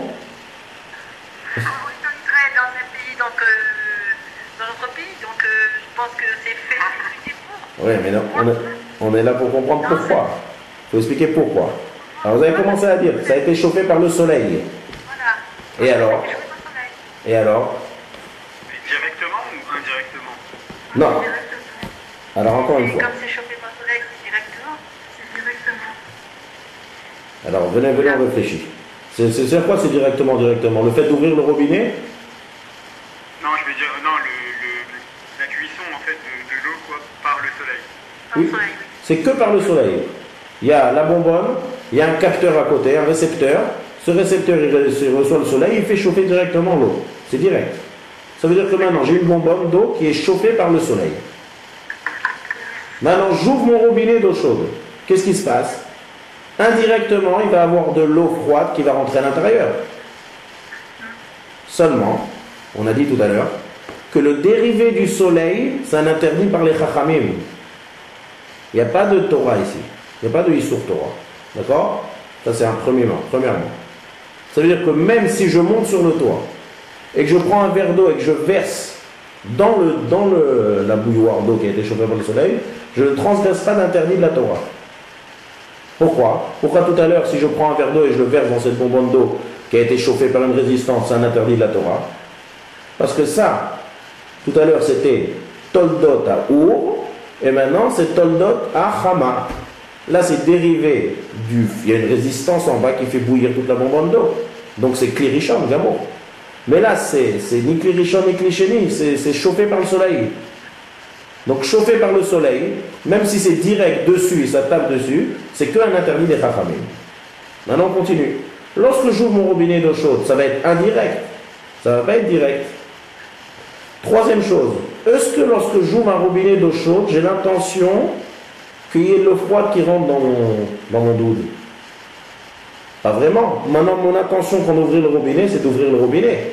En Israël, dans un pays donc dans notre pays, donc je pense que c'est fait expliquer pour. Oui, mais non, on est là pour comprendre pourquoi. Il faut expliquer pourquoi. Alors vous avez commencé à dire, ça a été chauffé par le soleil. Voilà. Et alors? Et alors? Directement ou indirectement? Non. Alors encore une Et fois. comme c'est chauffé par le soleil, c'est directement. C'est directement. Alors venez, on réfléchit. C'est quoi c'est directement? Le fait d'ouvrir le robinet? Non, je vais dire, non, la cuisson en fait de l'eau quoi, par le soleil. Par le Oui. soleil, oui. C'est que par le soleil. Il y a la bonbonne, il y a un capteur à côté, un récepteur. Ce récepteur, il reçoit le soleil, il fait chauffer directement l'eau. C'est direct. Ça veut dire que maintenant, j'ai une bonbonne d'eau qui est chauffée par le soleil. Maintenant, j'ouvre mon robinet d'eau chaude. Qu'est-ce qui se passe? Indirectement, il va avoir de l'eau froide qui va rentrer à l'intérieur. Seulement, on a dit tout à l'heure, que le dérivé du soleil, c'est un interdit par les chachamim. Il n'y a pas de Torah ici. Il n'y a pas de Issour Torah. D'accord? Ça, c'est un premièrement. Ça veut dire que même si je monte sur le toit et que je prends un verre d'eau et que je verse dans la bouilloire d'eau qui a été chauffée par le soleil, je ne transgresse pas d'interdit de la Torah. Pourquoi? Pourquoi tout à l'heure, si je prends un verre d'eau et je le verse dans cette bonbonne d'eau qui a été chauffée par une résistance, c'est un interdit de la Torah? Parce que ça, tout à l'heure, c'était Toldot à Our, et maintenant, c'est Toldot à Hama. Là, c'est dérivé du... Il y a une résistance en bas qui fait bouillir toute la bonbonne d'eau. Donc, c'est Klirishon, Gamour. Mais là, c'est ni Klirishon ni Klisheni, c'est chauffé par le soleil. Donc, chauffé par le soleil, même si c'est direct dessus et ça tape dessus, c'est qu'un interdit des Chachamim. Maintenant, on continue. Lorsque j'ouvre mon robinet d'eau chaude, ça va être indirect. Ça ne va pas être direct. Troisième chose, est-ce que lorsque j'ouvre un robinet d'eau chaude, j'ai l'intention qu'il y ait de l'eau froide qui rentre dans mon doude? Pas vraiment. Maintenant, mon intention quand on ouvre le robinet, c'est d'ouvrir le robinet.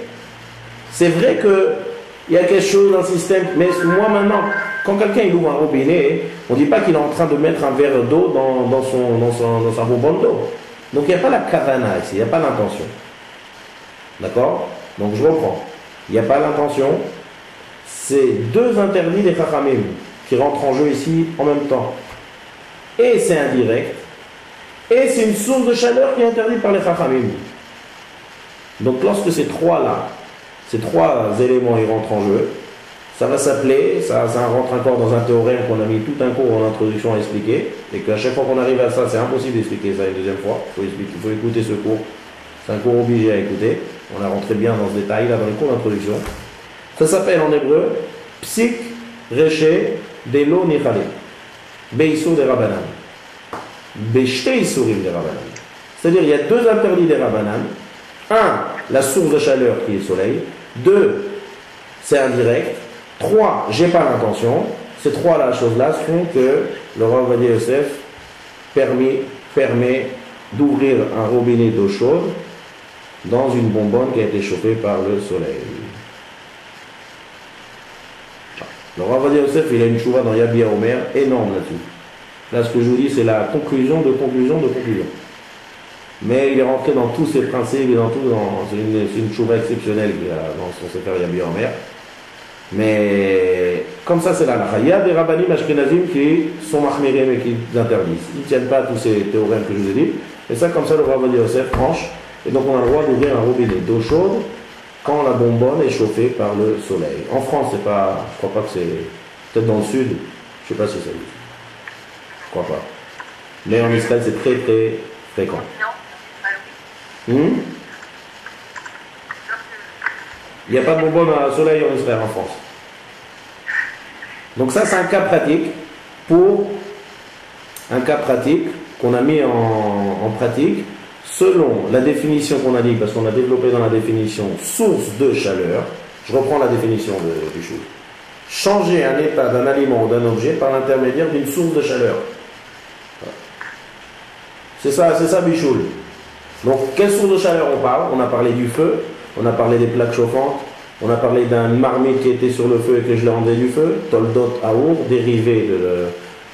C'est vrai qu'il y a quelque chose dans le système, mais moi maintenant, quand quelqu'un il ouvre un robinet, on ne dit pas qu'il est en train de mettre un verre d'eau dans sa bonbonne d'eau. Donc il n'y a pas la kavana ici, il n'y a pas l'intention. D'accord? Donc je reprends. Il n'y a pas l'intention. C'est deux interdits des chachamim qui rentrent en jeu ici en même temps. Et c'est indirect. Et c'est une source de chaleur qui est interdite par les chachamim. Donc lorsque ces trois éléments ils rentrent en jeu, ça va s'appeler, ça rentre encore dans un théorème qu'on a mis tout un cours en introduction à expliquer, et qu'à chaque fois qu'on arrive à ça, c'est impossible d'expliquer ça une deuxième fois. Il faut écouter ce cours. C'est un cours obligé à écouter. On a rentré bien dans ce détail là dans le cours d'introduction. Ça s'appelle en hébreu Psik Reché Delo Nichale. Beisur de Rabbanan. Beshte Isurim de Rabbanan. C'est-à-dire, il y a deux interdits des Rabbanan. Un, la source de chaleur qui est le soleil. Deux, c'est indirect. Trois, j'ai pas l'intention. Ces trois choses-là font que le Rav Ovadia Yosef permet d'ouvrir un robinet d'eau chaude dans une bonbonne qui a été chauffée par le soleil. Le Rav Ovadia Yosef, il a une chouva dans Yabia Omer énorme là-dessus. Là, ce que je vous dis, c'est la conclusion de conclusion. Mais il est rentré dans tous ses principes et dans tout. C'est une chouva exceptionnelle qu'il a dans son Sefer Yabia Omer. Mais comme ça, c'est la halakha. Il y a des rabbanim ashkenazim qui sont mahmirim et qui interdisent. Ils ne tiennent pas à tous ces théorèmes que je vous ai dit. Et ça, comme ça, le Rav Ovadia Yosef tranche. Et donc, on a le droit d'ouvrir un robinet d'eau chaude quand la bonbonne est chauffée par le soleil. En France, c'est pas, je crois pas que c'est, peut-être dans le sud, je sais pas si c'est ça. Je crois pas. Mais en Israël, c'est très très fréquent. Il n'y a pas de bonbonne à soleil en Israël, en France. Donc ça, c'est un cas pratique qu'on a mis en pratique selon la définition qu'on a dit, parce qu'on a développé dans la définition source de chaleur. Je reprends la définition du chou. Changer un état d'un aliment ou d'un objet par l'intermédiaire d'une source de chaleur. C'est ça Bichoul. Donc, quelle source de chaleur on parle? On a parlé du feu, on a parlé des plaques chauffantes, on a parlé d'un marmite qui était sur le feu et que je l'ai rendu du feu, Toldot à Our, dérivé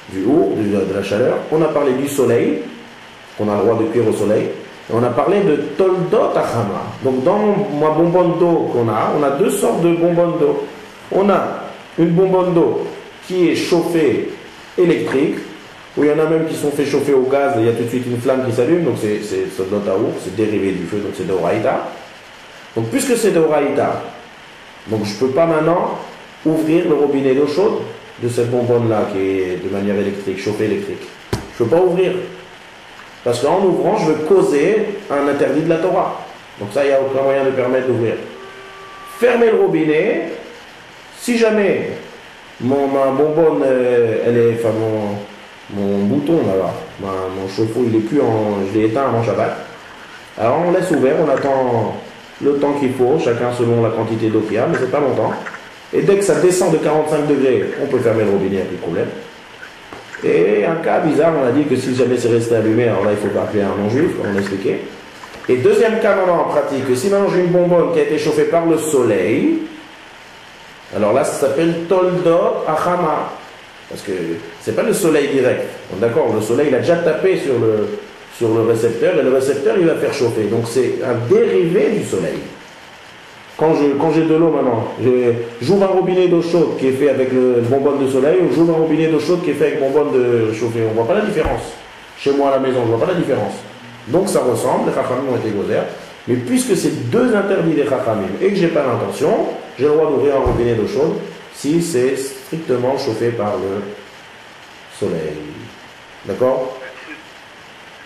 du Our, de la chaleur. On a parlé du soleil, qu'on a le droit de cuire au soleil. Et on a parlé de Toldot à Hama. Donc, dans ma bonbonne d'eau qu'on a, on a deux sortes de bonbonnes d'eau. On a une bonbonne d'eau qui est chauffée électrique, où il y en a même qui sont fait chauffer au gaz, et il y a tout de suite une flamme qui s'allume, donc c'est Sodot-Taour, c'est dérivé du feu, donc c'est d'Oraïta. Donc puisque c'est d'Oraïta, donc je ne peux pas maintenant ouvrir le robinet d'eau chaude de cette bonbonne-là qui est de manière électrique, chauffée électrique. Je ne peux pas ouvrir. Parce qu'en ouvrant, je veux causer un interdit de la Torah. Donc ça, il n'y a aucun moyen de permettre d'ouvrir. Fermer le robinet, si jamais ma bonbonne, elle est, enfin mon bouton là, mon chauffe-eau, il est plus en, je l'ai éteint avant Shabbat. Alors on laisse ouvert, on attend le temps qu'il faut, chacun selon la quantité d'eau qu'il y a, mais c'est pas longtemps. Et dès que ça descend de 45 degrés, on peut fermer le robinet, plus de problème. Et un cas bizarre, on a dit que si jamais c'est resté allumé, alors là il faut appeler un non-juif, comme on a expliqué. Et deuxième cas maintenant en pratique, que si maintenant j'ai une bonbonne qui a été chauffée par le soleil, alors là ça s'appelle Toldot Achama. Parce que c'est pas le soleil direct. D'accord, le soleil il a déjà tapé sur le récepteur et le récepteur il va faire chauffer. Donc c'est un dérivé du soleil. Quand j'ai de l'eau maintenant, j'ouvre un robinet d'eau chaude qui est fait avec le bonbonne de soleil ou j'ouvre un robinet d'eau chaude qui est fait avec bonbonne de chauffée. On ne voit pas la différence. Chez moi à la maison, je ne vois pas la différence. Donc ça ressemble, les chachamim ont été gozer. Mais puisque c'est deux interdits des chachamim et que je n'ai pas l'intention, j'ai le droit d'ouvrir un robinet d'eau chaude si c'est strictement chauffé par le soleil. D'accord?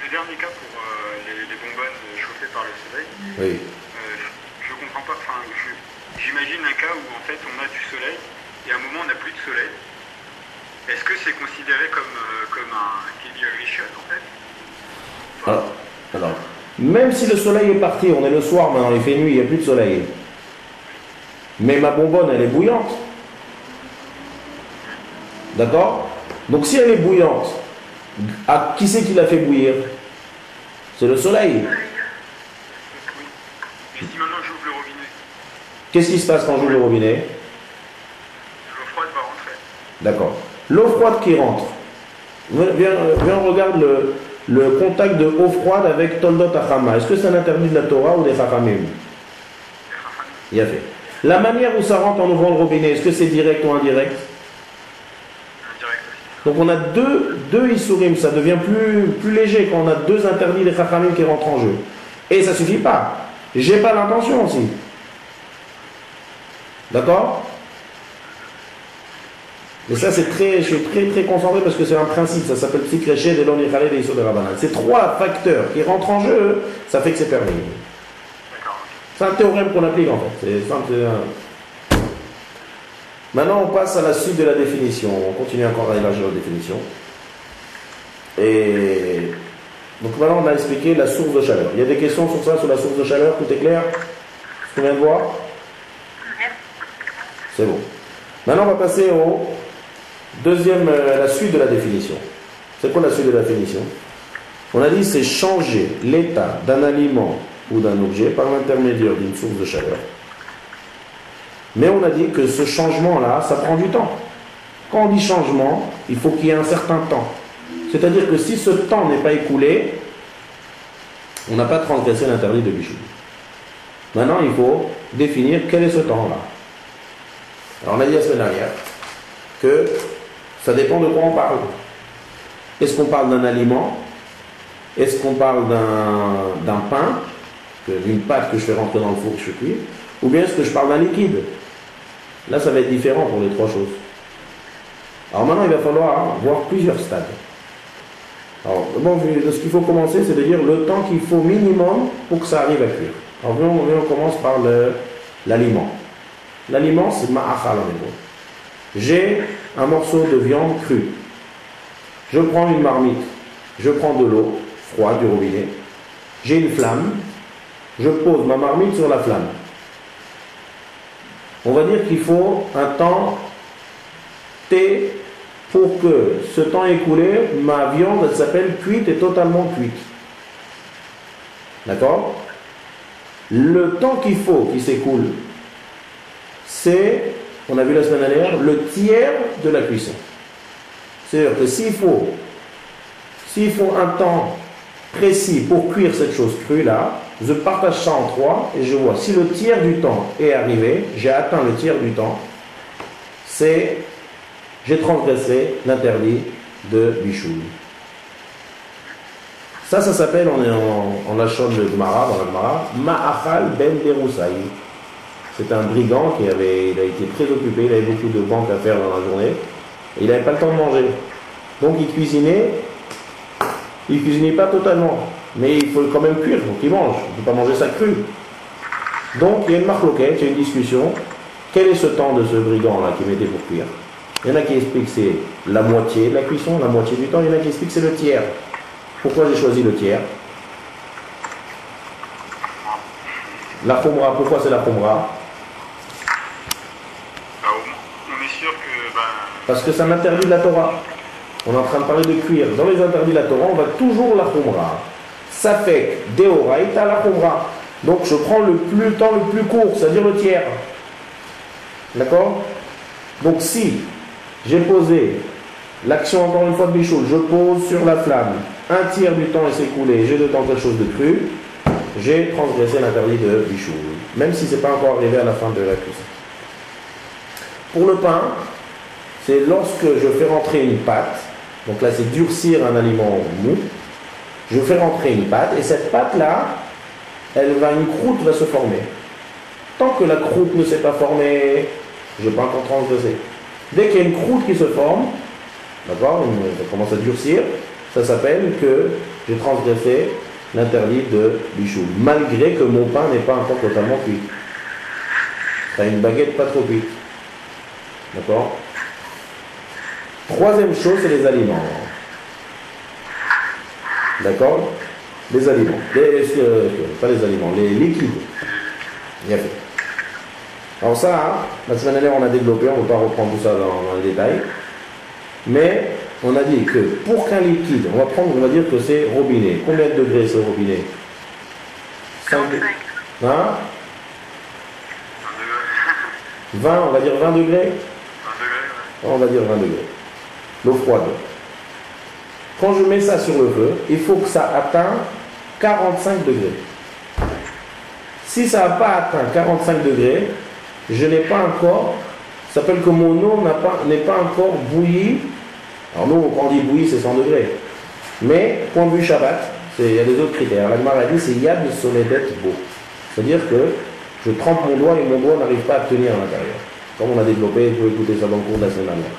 Le dernier cas pour les bonbonnes chauffées par le soleil. Oui. Je comprends pas. Enfin, j'imagine un cas où en fait on a du soleil et à un moment on n'a plus de soleil. Est-ce que c'est considéré comme un Kili Rishon en fait? Alors, même si le soleil est parti, on est le soir maintenant, il fait nuit, il n'y a plus de soleil. Mais ma bonbonne, elle est bouillante. D'accord? Donc si elle est bouillante, qui c'est qui l'a fait bouillir? C'est le soleil. Oui. Mais si maintenant j'ouvre le robinet, Qu'est-ce qui se passe quand j'ouvre le robinet? l'eau froide va rentrer. D'accord. L'eau froide qui rentre. Viens, on regarde le contact de eau froide avec Toldot Achama. Est-ce que c'est un interdit de la Torah ou des Chachamim? Il y a fait. La manière où ça rentre en ouvrant le robinet, est-ce que c'est direct ou indirect? Indirect aussi. Donc on a deux Issourim, ça devient plus léger quand on a deux interdits des Chachamim qui rentrent en jeu. Et ça suffit pas. J'ai pas l'intention aussi. D'accord? Et ça je suis très concentré parce que c'est un principe, ça s'appelle Psikreché de l'Onichale des Issou de Rabbanan. Ces trois facteurs qui rentrent en jeu, ça fait que c'est permis. C'est un théorème qu'on applique en fait. C'est simple. Maintenant, on passe à la suite de la définition. On continue encore à élargir la définition. Et donc maintenant, on a expliqué la source de chaleur. Il y a des questions sur ça, sur la source de chaleur. Tout est clair? Ce qu'on vient de voir? C'est bon. Maintenant, on va passer au deuxième, la suite de la définition. C'est quoi la suite de la définition? On a dit c'est changer l'état d'un aliment ou d'un objet par l'intermédiaire d'une source de chaleur. Mais on a dit que ce changement-là, ça prend du temps. Quand on dit changement, il faut qu'il y ait un certain temps. C'est-à-dire que si ce temps n'est pas écoulé, on n'a pas transgressé l'interdit de Bichou. Maintenant, il faut définir quel est ce temps-là. Alors on a dit la semaine dernière que ça dépend de quoi on parle. Est-ce qu'on parle d'un aliment? Est-ce qu'on parle d'un pain, d'une pâte que je fais rentrer dans le four que je cuis? Ou bien est-ce que je parle d'un liquide? Là, ça va être différent pour les trois choses. Alors maintenant, il va falloir voir plusieurs stades. Alors, bon, ce qu'il faut commencer, c'est de dire le temps qu'il faut minimum pour que ça arrive à cuire. Alors, on commence par l'aliment. L'aliment, c'est ma'achal en hébreu. J'ai un morceau de viande crue. Je prends une marmite. Je prends de l'eau froide du robinet. J'ai une flamme. Je pose ma marmite sur la flamme. On va dire qu'il faut un temps T pour que ce temps écoulé, ma viande, elle s'appelle cuite et totalement cuite. D'accord? Le temps qu'il faut qui s'écoule, c'est, on a vu la semaine dernière, le tiers de la cuisson. C'est-à-dire que s'il faut un temps précis pour cuire cette chose crue-là, je partage ça en trois et je vois si le tiers du temps est arrivé, j'ai atteint le tiers du temps, c'est j'ai transgressé l'interdit de Bichoul. Ça s'appelle, on est en Lachon de Gemara, dans la Gemara, Ma'achal ben Beroussaï. C'est un brigand il a été très occupé, il avait beaucoup de banques à faire dans la journée, et il n'avait pas le temps de manger. Donc il cuisinait pas totalement, mais il faut quand même cuire, donc il mange, il ne peut pas manger ça cru. Donc il y a une marloquette, il y a une discussion. Quel est ce temps de ce brigand-là qui mettait pour cuire? Il y en a qui expliquent que c'est la moitié de la cuisson, la moitié du temps, il y en a qui expliquent que c'est le tiers. Pourquoi j'ai choisi le tiers? La khumra, pourquoi c'est la khumra? On est sûr que... Parce que c'est un interdit de la Torah. On est en train de parler de cuire. Dans les interdits de la Torah, on va toujours la khumra. Ça fait deoraita la khumra. Donc je prends le temps le plus court, c'est-à-dire le tiers. D'accord? Donc si j'ai posé l'action encore une fois de Bichoul, je pose sur la flamme, un tiers du temps est écoulé, j'ai dedans quelque chose de cru, j'ai transgressé l'interdit de Bichoul, même si ce n'est pas encore arrivé à la fin de la cuisson. Pour le pain, c'est lorsque je fais rentrer une pâte, donc là c'est durcir un aliment mou, je fais rentrer une pâte, et cette pâte-là, une croûte va se former. Tant que la croûte ne s'est pas formée, je n'ai pas encore transgressé. Dès qu'il y a une croûte qui se forme, d'accord, ça commence à durcir, ça s'appelle que j'ai transgressé l'interdit de Bichoul, malgré que mon pain n'est pas encore totalement cuit. Ça a une baguette pas trop cuite. D'accord? Troisième chose, c'est les aliments. D'accord? Les aliments. Pas les aliments, les liquides. Bien fait. Alors ça, la semaine dernière, on a développé, on ne va pas reprendre tout ça dans les détails. Mais on a dit que pour qu'un liquide, on va dire que c'est robinet. Combien de degrés c'est robinet? 45. Hein? 20, on va dire 20 degrés? 20 degrés, ouais. On va dire 20 degrés. L'eau froide. Quand je mets ça sur le feu, il faut que ça atteigne 45 degrés. Si ça n'a pas atteint 45 degrés, je n'ai pas encore, ça s'appelle que mon eau n'est pas encore bouillie. Alors nous, quand on dit bouillie, c'est 100 degrés. Mais, point de vue Shabbat, il y a des autres critères. La Gemara dit c'est Yad Soledet Bo. C'est-à-dire que je trempe mon doigt et mon doigt n'arrive pas à tenir à l'intérieur. Comme on a développé, vous pouvez écouter ça dans le cours de la semaine dernière.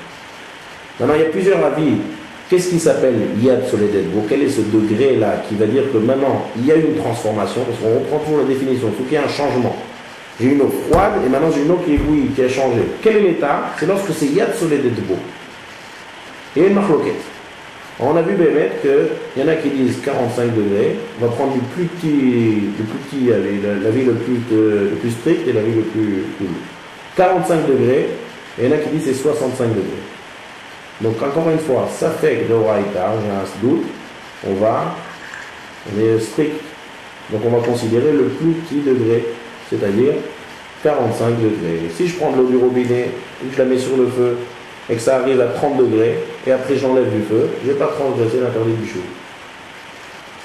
Maintenant, il y a plusieurs avis. Qu'est-ce qui s'appelle Yad Soledet Bo? Quel est ce degré-là qui va dire que maintenant, il y a une transformation? Parce qu'on reprend toujours la définition. Il faut qu'il y ait un changement. J'ai une eau froide et maintenant j'ai une eau qui est bouillie, qui a changé. Quel est l'état? C'est lorsque c'est Yad Soledet Bo. Et une marloquette. On a vu Bémet qu'il y en a qui disent 45 degrés. On va prendre du plus petit l'avis le plus strict et l'avis le plus cool. 45 degrés, et il y en a qui disent c'est 65 degrés. Donc encore une fois, ça fait que de Oraïta, j'ai un doute, on est strict. Donc on va considérer le plus petit degré, c'est-à-dire 45 degrés. Si je prends de l'eau du robinet, et que je la mets sur le feu, et que ça arrive à 30 degrés, et après j'enlève du feu, je ne vais pas transgresser l'interdit du chou.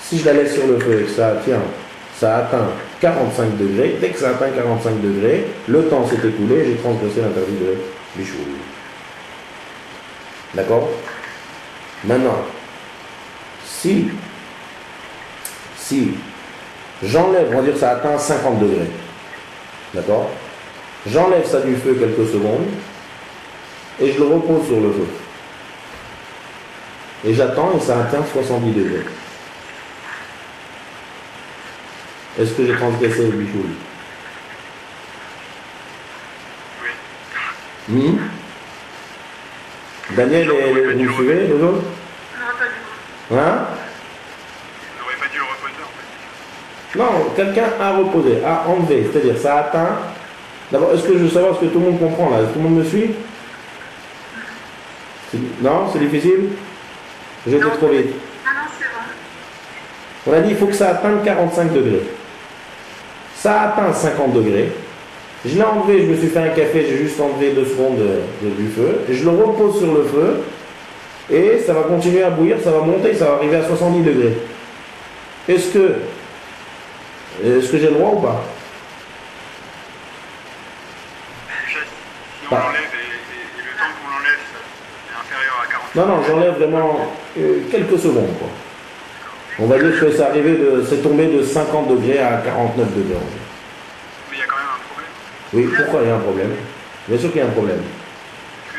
Si je la laisse sur le feu et que ça atteint 45 degrés, dès que ça atteint 45 degrés, le temps s'est écoulé, j'ai transgressé l'interdit du chou. D'accord? Maintenant, si j'enlève, on va dire que ça atteint 50 degrés, d'accord? J'enlève ça du feu quelques secondes, et je le repose sur le feu. Et j'attends et ça atteint 70 degrés. Est-ce que j'ai transgressé le bichoul? Oui. Daniel, vous suivez les autres? Non, pas du tout. Hein? Ils n'auraient pas dû le reposer en fait. Non, quelqu'un a reposé, a enlevé, c'est-à-dire ça atteint. D'abord, est-ce que je veux savoir ce que tout le monde comprend là? Tout le monde me suit? Non, c'est difficile? J'ai été trop vite. Ah non, c'est bon. On a dit il faut que ça atteigne 45 degrés. Ça atteint 50 degrés. Je l'ai enlevé, je me suis fait un café, j'ai juste enlevé 2 secondes du feu. Et je le repose sur le feu. Et ça va continuer à bouillir, ça va monter, ça va arriver à 70 degrés. Est-ce que j'ai le droit ou pas? Si on l'enlève et le on l'enlève, c'est inférieur à 40. Non, non, j'enlève vraiment quelques secondes, quoi. On va dire que c'est tombé de 50 degrés à 49 degrés. Mais il y a quand même un problème. Oui, pourquoi il y a un problème? Bien sûr qu'il y a un problème. Parce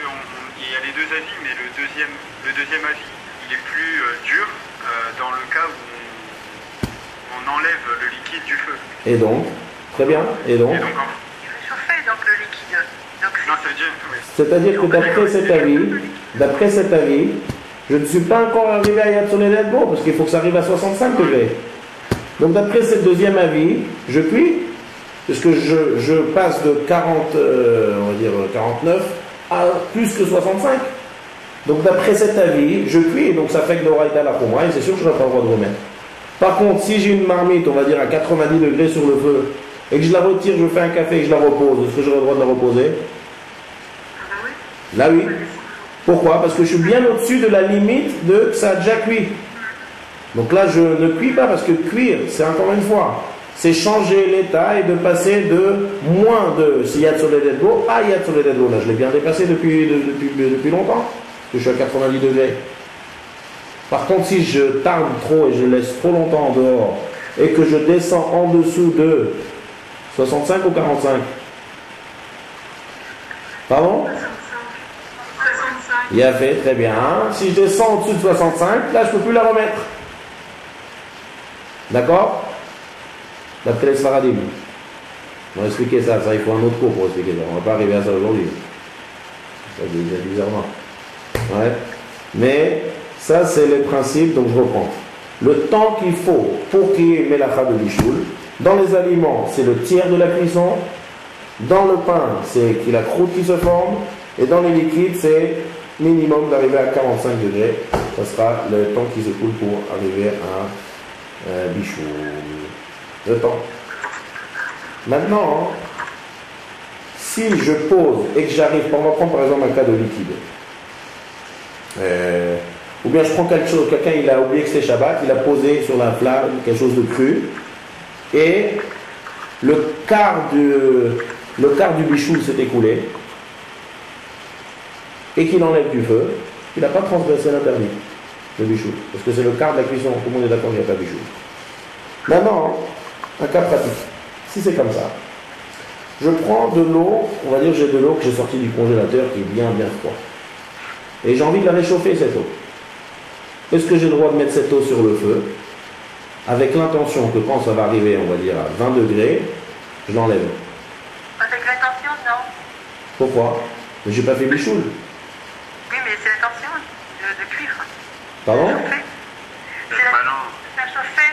qu'il y a les deux avis, mais le deuxième avis, il est plus dur dans le cas où on enlève le liquide du feu. Et donc, très bien, et donc Il fait chauffer donc le liquide. Donc, non, ça veut dire, oui. c'est-à-dire que d'après cet avis, je ne suis pas encore arrivé à Yad Soledet Bo, parce qu'il faut que ça arrive à 65 degrés. Donc d'après ce deuxième avis, je cuis, puisque je passe de 40, on va dire 49 à plus que 65. Donc d'après cet avis, je cuis, donc ça fait que l'oraïta la pour moi, et c'est sûr que je n'aurai pas le droit de remettre. Par contre, si j'ai une marmite, on va dire à 90 degrés sur le feu, et que je la retire, je fais un café et que je la repose, est-ce que j'aurai le droit de la reposer? Là oui. Pourquoi? Parce que je suis bien au-dessus de la limite de ça a déjà cuit. Donc là, je ne cuis pas, parce que cuire, c'est encore une fois, c'est changer l'état et de passer de moins de Yad Soledet Bo à Yad Soledet Bo. Là, je l'ai bien dépassé depuis longtemps, parce que je suis à 90 degrés. Par contre, si je tarde trop et je laisse trop longtemps en dehors, et que je descends en dessous de 65 ou 45? Pardon? Il a fait, très bien. Si je descends au-dessus de 65, là, je ne peux plus la remettre. D'accord? D'après les Sfaradim. On va expliquer ça. Ça, il faut un autre cours pour expliquer ça. On ne va pas arriver à ça aujourd'hui. Ça, c'est bizarrement. Ouais. Mais, ça, c'est le principe, donc je reprends. Le temps qu'il faut pour qu'il y ait Melacha de Bichoul, dans les aliments, c'est le tiers de la cuisson. Dans le pain, c'est la croûte qui se forme. Et dans les liquides, c'est minimum d'arriver à 45 degrés. Ça sera le temps qui se coule pour arriver à Bichoul. Le temps. Maintenant, si je pose et que j'arrive, on va prendre par exemple un cas de liquide. Ou bien je prends quelque chose, quelqu'un il a oublié que c'est Shabbat, il a posé sur la flamme quelque chose de cru, et le quart du bichoul s'est écoulé, et qu'il enlève du feu, il n'a pas transgressé l'interdit, le bichoul, parce que c'est le quart de la cuisson, tout le monde est d'accord qu'il n'y a pas de bichoul. Maintenant, un cas pratique, si c'est comme ça, je prends de l'eau, on va dire que j'ai de l'eau que j'ai sortie du congélateur qui est bien froid, et j'ai envie de la réchauffer cette eau. Est-ce que j'ai le droit de mettre cette eau sur le feu avec l'intention que quand ça va arriver, on va dire à 20 degrés, je l'enlève? Avec l'intention, non. Pourquoi? Mais j'ai pas fait bichoul. Oui, mais c'est l'intention de cuire. Pardon? C'est la chauffer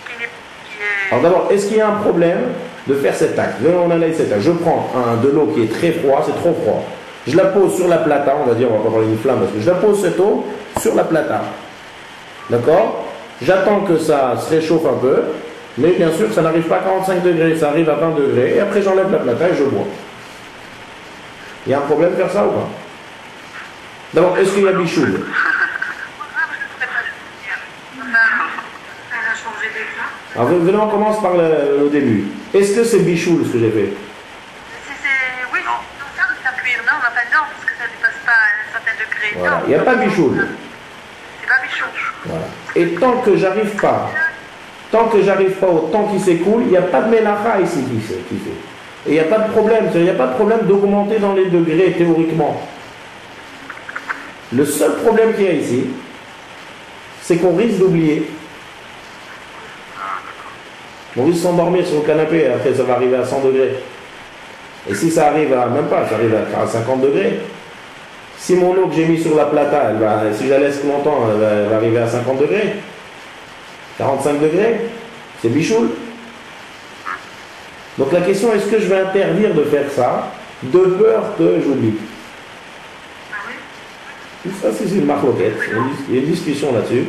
qui est... Alors d'abord, est-ce qu'il y a un problème de faire cet acte? On analyse cet acte. Je prends de l'eau qui est très froid, c'est trop froid. Je la pose sur la plata, on va dire, on va pas parler d'une flamme, parce que je la pose cette eau sur la plata. D'accord? J'attends que ça se réchauffe un peu, mais bien sûr, ça n'arrive pas à 45 degrés, ça arrive à 20 degrés, et après j'enlève la plata et je bois. Il y a un problème de faire ça ou pas? D'abord, est-ce qu'il y a bichoul? Elle a changé d'état. Alors, venons, on commence par le début. Est-ce que c'est bichoul ce que j'ai fait? Oui, non, ça de faire cuire, non, enfin non, parce que ça ne dépasse pas un certain degré. Voilà. Non. Il n'y a pas bichoul. C'est pas bichoul. Voilà. Et tant que j'arrive pas au temps qui s'écoule, il n'y a pas de mélacha ici qui fait. Et il n'y a pas de problème, il n'y a pas de problème d'augmenter dans les degrés théoriquement. Le seul problème qu'il y a ici, c'est qu'on risque d'oublier. On risque de s'endormir sur le canapé, après ça va arriver à 100 degrés. Et si ça arrive à, même pas, ça arrive à 50 degrés, si mon eau que j'ai mis sur la plata, si je la laisse longtemps, elle va arriver à 50 degrés, 45 degrés, c'est bichoul. Donc la question, est-ce que je vais interdire de faire ça, de peur que j'oublie? Tout ça, c'est une marloquette, il y a une discussion là-dessus,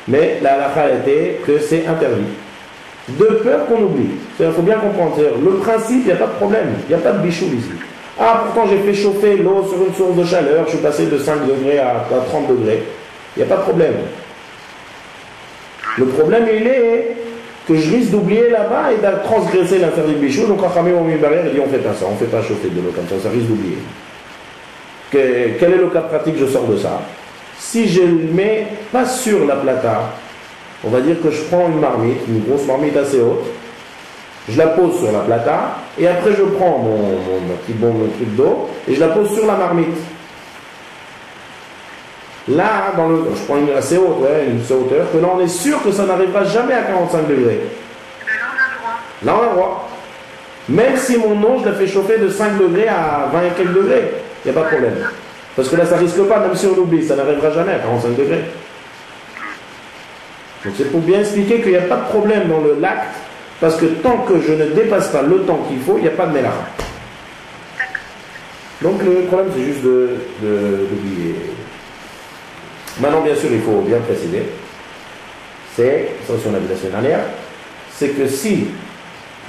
mais la halakha était que c'est interdit. De peur qu'on oublie. Il faut bien comprendre, le principe, il n'y a pas de problème, il n'y a pas de bichoul ici. Ah, pourtant j'ai fait chauffer l'eau sur une source de chaleur, je suis passé de 5 degrés à 30 degrés. Il n'y a pas de problème. Le problème, il est que je risque d'oublier là-bas et de transgresser l'interdit de bichoul. Donc, quand Khamé au Mibaré, il dit on ne fait pas ça, on ne fait pas chauffer de l'eau comme ça risque d'oublier. Quel est le cas pratique? Je sors de ça. Si je le mets pas sur la plata, on va dire que je prends une marmite, une grosse marmite assez haute, je la pose sur la plata, et après je prends mon truc d'eau, et je la pose sur la marmite. Là, je prends une assez haute, une hauteur, que là on est sûr que ça n'arrivera jamais à 45 degrés. Là on a le droit. Même si mon eau, je la fais chauffer de 5 degrés à 20 et quelques degrés, il n'y a pas de problème. Parce que là ça risque pas, même si on oublie, ça n'arrivera jamais à 45 degrés. Donc c'est pour bien expliquer qu'il n'y a pas de problème dans l'acte, parce que tant que je ne dépasse pas le temps qu'il faut, il n'y a pas de mélara. Donc le problème c'est juste d'oublier. Maintenant bien sûr il faut bien préciser, ça aussi on a vu la semaine dernière, c'est que si,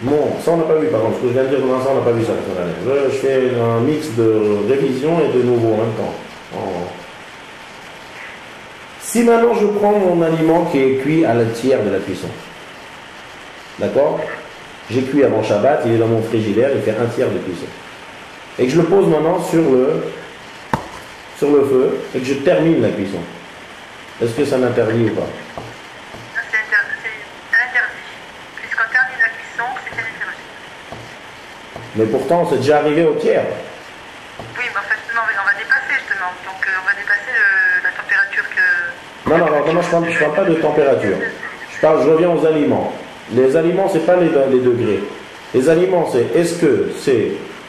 ça on n'a pas vu par contre, ce que je viens de dire pour l'instant on n'a pas vu ça la semaine dernière, je fais un mix de révision et de nouveau en même temps. Si maintenant je prends mon aliment qui est cuit à la tiers de la cuisson, d'accord? J'ai cuit avant Shabbat, il est dans mon frigidaire, il fait un tiers de cuisson. Et que je le pose maintenant sur le feu et que je termine la cuisson. Est-ce que ça m'interdit ou pas? C'est interdit. Puisqu'on termine la cuisson, c'est interdit. Mais pourtant, c'est déjà arrivé au tiers. Oui, mais en fait, non, on va dépasser justement. Donc on va dépasser la température que... Non, je parle pas de température. Je reviens aux aliments. Les aliments, c'est pas les degrés. Les aliments,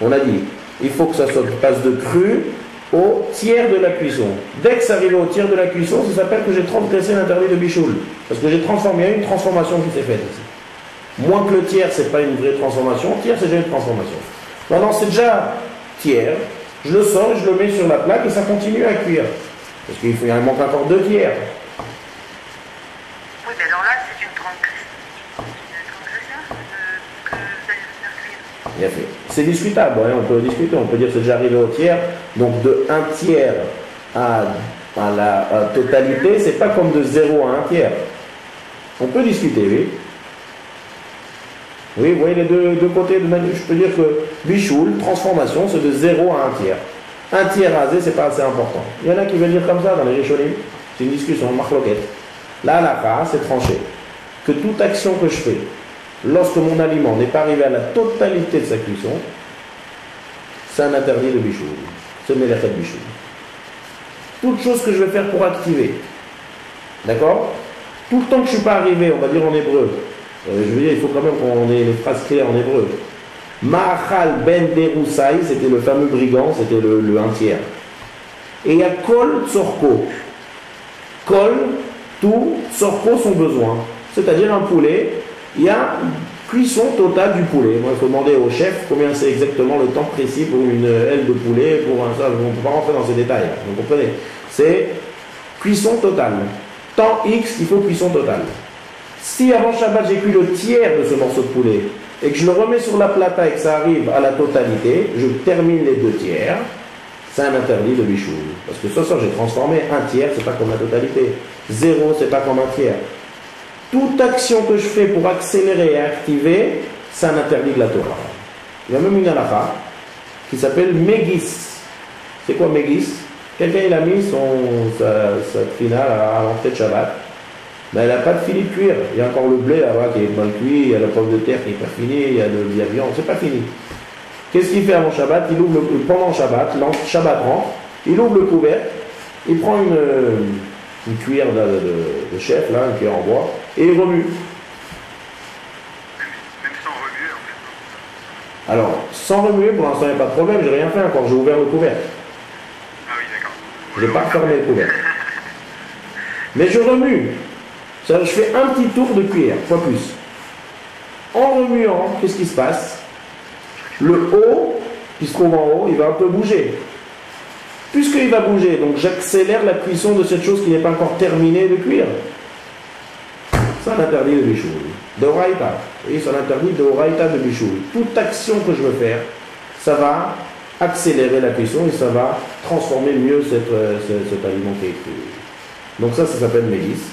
on a dit, il faut que ça passe de cru au tiers de la cuisson. Dès que ça arrive au tiers de la cuisson, ça s'appelle que j'ai transgressé l'interdit de bichoul. Parce que il y a une transformation qui s'est faite ici. Moins que le tiers, c'est pas une vraie transformation. Tiers, c'est déjà une transformation. Maintenant, c'est déjà tiers. Je le sors, je le mets sur la plaque et ça continue à cuire. Parce qu'il manque encore 2 tiers. Oui, mais alors là, c'est une transgression que vous allez faire cuire. Bien fait. C'est discutable, on peut discuter, on peut dire que c'est déjà arrivé au tiers, donc de 1 tiers à la totalité, c'est pas comme de 0 à 1 tiers. On peut discuter, oui. Oui, vous voyez les deux côtés de manière. Je peux dire que bichoul, transformation, c'est de 0 à 1 tiers. 1 tiers rasé, c'est pas assez important. Il y en a qui veulent dire comme ça dans les Rishonim. C'est une discussion, marloquette. Là, la c'est tranché. Que toute action que je fais, lorsque mon aliment n'est pas arrivé à la totalité de sa cuisson, c'est un interdit de bichoul. C'est mélechet de bichoul. Toute chose que je vais faire pour activer, d'accord? Tout le temps que je ne suis pas arrivé, on va dire en hébreu, je veux dire, il faut quand même qu'on ait les phrases claires en hébreu. Ma'achal ben derusai, c'était le fameux brigand, c'était le 1 tiers. Et il y a kol tzorko. Kol, tout, tzorko, son besoin. C'est-à-dire un poulet, il y a cuisson totale du poulet. Moi, il faut demander au chef combien c'est exactement le temps précis pour une aile de poulet, pour un ça. On ne peut pas rentrer dans ces détails, vous comprenez? C'est cuisson totale. Temps X, il faut cuisson totale. Si avant Shabbat j'ai cuit le tiers de ce morceau de poulet et que je le remets sur la plata et que ça arrive à la totalité, je termine les 2 tiers, c'est un interdit de bichoul. Parce que ce soir j'ai transformé 1 tiers, c'est pas comme la totalité. 0, c'est pas comme 1 tiers. Toute action que je fais pour accélérer et activer, c'est un interdit de la Torah. Il y a même une halakha qui s'appelle Megis. C'est quoi Megis? Quelqu'un il a mis sa finale à l'entrée de Shabbat. Mais elle n'a pas de fini de cuire. Il y a encore le blé là-bas qui est mal cuit, il y a la pomme de terre qui n'est pas finie, il y a de la viande, c'est pas fini. Qu'est-ce qu'il fait avant Shabbat? Pendant Shabbat, Shabbat rentre, il ouvre le couvercle, il prend une cuillère de chef, là, une cuillère en bois, et il remue. Même sans remuer, en fait. Alors, sans remuer, pour l'instant, il n'y a pas de problème, j'ai rien fait encore, j'ai ouvert le couvercle. Ah oui, d'accord. Je n'ai pas fermé le couvercle. Mais je remue. C'est-à-dire, je fais un petit tour de cuillère, pas plus. En remuant, qu'est-ce qui se passe? Le haut, qui se trouve en haut, il va un peu bouger. Puisqu'il va bouger, donc j'accélère la cuisson de cette chose qui n'est pas encore terminée de cuire. C'est un interdit de bichoul. De oraïta. Oui, c'est un interdit de oraïta de bichoul. Toute action que je veux faire, ça va accélérer la cuisson et ça va transformer mieux cet aliment qui est cuit. Donc ça s'appelle mélis.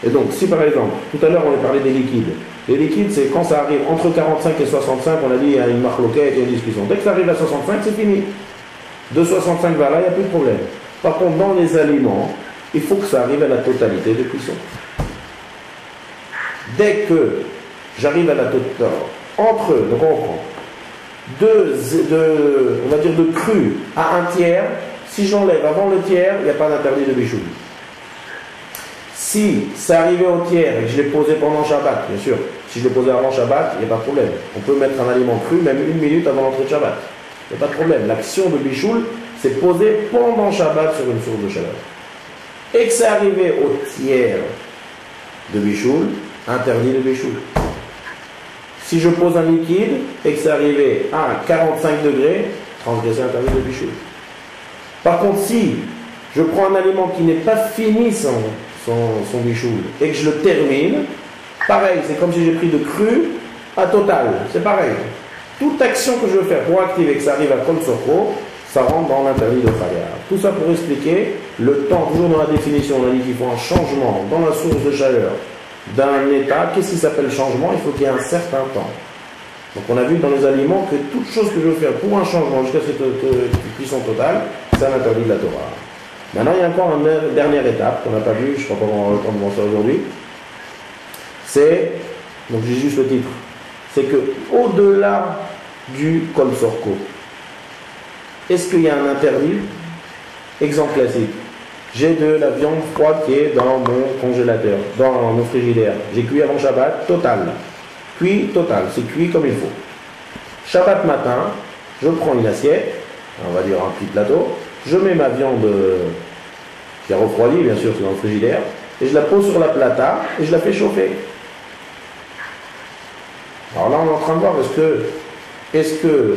Et donc, si par exemple, tout à l'heure on a parlé des liquides. Les liquides, c'est quand ça arrive entre 45 et 65, on a dit il y a une marloquette, il y a une discussion. Dès que ça arrive à 65, c'est fini. De 65 vers là, il n'y a plus de problème. Par contre, dans les aliments, il faut que ça arrive à la totalité de cuisson. Dès que j'arrive à la totalité, entre eux, donc on prend on va dire de cru à un tiers, si j'enlève avant le tiers, il n'y a pas d'interdit de bichouli. Si c'est arrivé au tiers et que je l'ai posé pendant Shabbat, bien sûr, si je l'ai posé avant Shabbat, il n'y a pas de problème. On peut mettre un aliment cru même 1 minute avant l'entrée de Shabbat. Il n'y a pas de problème. L'action de bichoul, c'est posé pendant Shabbat sur une source de chaleur. Et que c'est arrivé au tiers de bichoul, interdit de bichoul. Si je pose un liquide et que c'est arrivé à 45 degrés, transgressé interdit de bichoul. Par contre, si je prends un aliment qui n'est pas fini son bichoul et que je le termine, pareil, c'est comme si j'ai pris de cru à total, c'est pareil. Toute action que je veux faire pour activer que ça arrive à Kol Sorko, ça rentre dans l'interdit de Chagar. Tout ça pour expliquer le temps, toujours dans la définition, on a dit qu'il faut un changement dans la source de chaleur d'un état. Qu'est-ce qui s'appelle changement? Il faut qu'il y ait un certain temps. Donc on a vu dans les aliments que toute chose que je veux faire pour un changement jusqu'à cette cuisson totale, c'est un interdit de la Torah. Maintenant, il y a encore une dernière étape qu'on n'a pas vue, je ne crois pas qu'on aura le temps de voir ça aujourd'hui. C'est, donc j'ai juste le titre, c'est que au-delà du Kol Sorko, est-ce qu'il y a un interdit? Exemple classique. J'ai de la viande froide qui est dans mon congélateur, dans mon frigidaire. J'ai cuit avant Shabbat, total. Cuit total, c'est cuit comme il faut. Shabbat matin, je prends une assiette, on va dire un petit plateau, je mets ma viande qui a refroidi, bien sûr, c'est dans le frigidaire, et je la pose sur la plata et je la fais chauffer. Alors là, on est en train de voir, est-ce que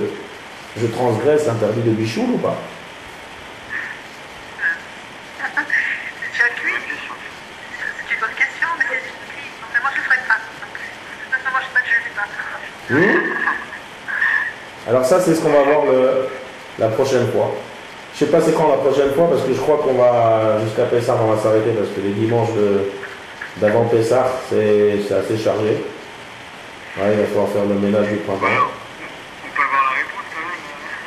je transgresse l'interdit de bichoul ou pas? C'est déjà cuit. C'est une bonne question, mais c'est cuit. Donc moi, je ne ferai pas. Donc, de toute façon, moi, je ne fais pas. Alors ça, c'est ce qu'on va voir la prochaine fois. Je ne sais pas c'est quand la prochaine fois, parce que je crois qu'on va, jusqu'à Pessah, on va s'arrêter, parce que les dimanches d'avant Pessah, c'est assez chargé. Ouais, il va falloir faire le ménage du printemps. On peut avoir la réponse quand même.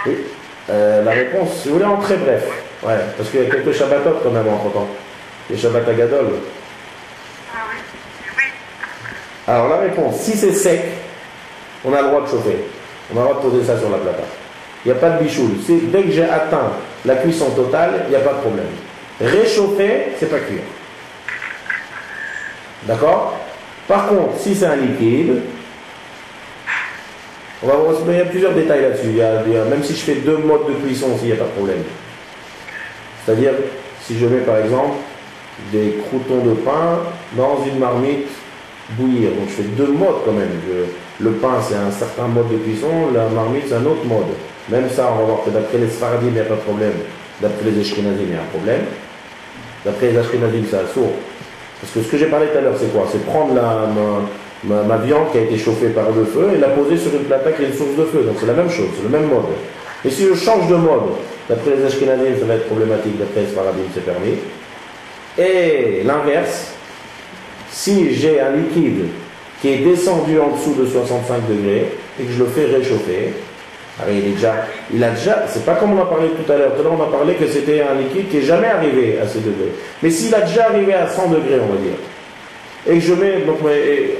Oui. La réponse, si vous voulez, en très bref. Ouais, parce qu'il y a quelques Shabbatot quand même entre-temps. Les Shabbat à Gadol. Ah oui. Oui. Alors la réponse, si c'est sec, on a le droit de chauffer. On a le droit de poser ça sur la plata. Il n'y a pas de bichoul. Dès que j'ai atteint la cuisson totale, il n'y a pas de problème. Réchauffer, c'est pas cuire. D'accord? Par contre, si c'est un liquide, il y a plusieurs détails là-dessus. Même si je fais 2 modes de cuisson aussi, il n'y a pas de problème. C'est-à-dire, si je mets par exemple des croûtons de pain dans une marmite bouillir, donc je fais 2 modes quand même. Le pain, c'est un certain mode de cuisson, la marmite, c'est un autre mode. Même ça, on va voir que d'après les Sfaradim, il n'y a pas de problème. D'après les Ashkenazim, il y a un problème. D'après les Ashkenazim, c'est assourd. Parce que ce que j'ai parlé tout à l'heure, c'est quoi? C'est prendre ma viande qui a été chauffée par le feu et la poser sur une plata qui est une source de feu. Donc c'est la même chose, c'est le même mode. Et si je change de mode, d'après les Ashkenazim, ça va être problématique, d'après les Sfaradim, c'est permis. Et l'inverse, si j'ai un liquide qui est descendu en dessous de 65 degrés et que je le fais réchauffer, alors il a déjà, c'est pas comme on a parlé tout à l'heure. Tout à l'heure, on a parlé que c'était un liquide qui n'est jamais arrivé à ces degrés. Mais s'il a déjà arrivé à 100 degrés, on va dire, et que je mets, donc,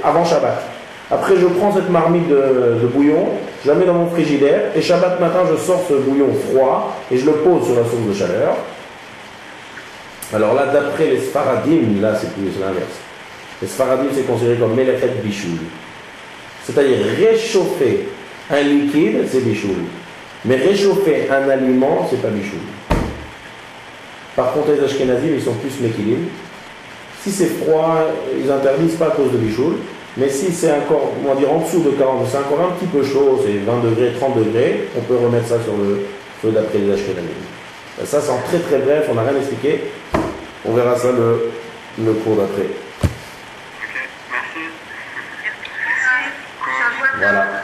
avant Shabbat, après je prends cette marmite de bouillon, je la mets dans mon frigidaire, et Shabbat matin, je sors ce bouillon froid, et je le pose sur la source de chaleur. Alors là, d'après les Sfaradim, là c'est plus l'inverse. Les Sfaradim, c'est considéré comme Melechet Bichoul. C'est-à-dire réchauffer un liquide, c'est bichoul. Mais réchauffer un aliment, c'est pas bichoul. Par contre, les Ashkenazim, ils sont plus mekilim. Si c'est froid, ils interdisent pas à cause de bichoul. Mais si c'est encore, on va dire en dessous de 40, c'est encore un petit peu chaud, c'est 20 degrés, 30 degrés, on peut remettre ça sur le feu d'après les Ashkenazim. Ça, c'est en très très bref, on n'a rien expliqué. On verra ça le cours d'après. Ok, merci. Merci. Voilà.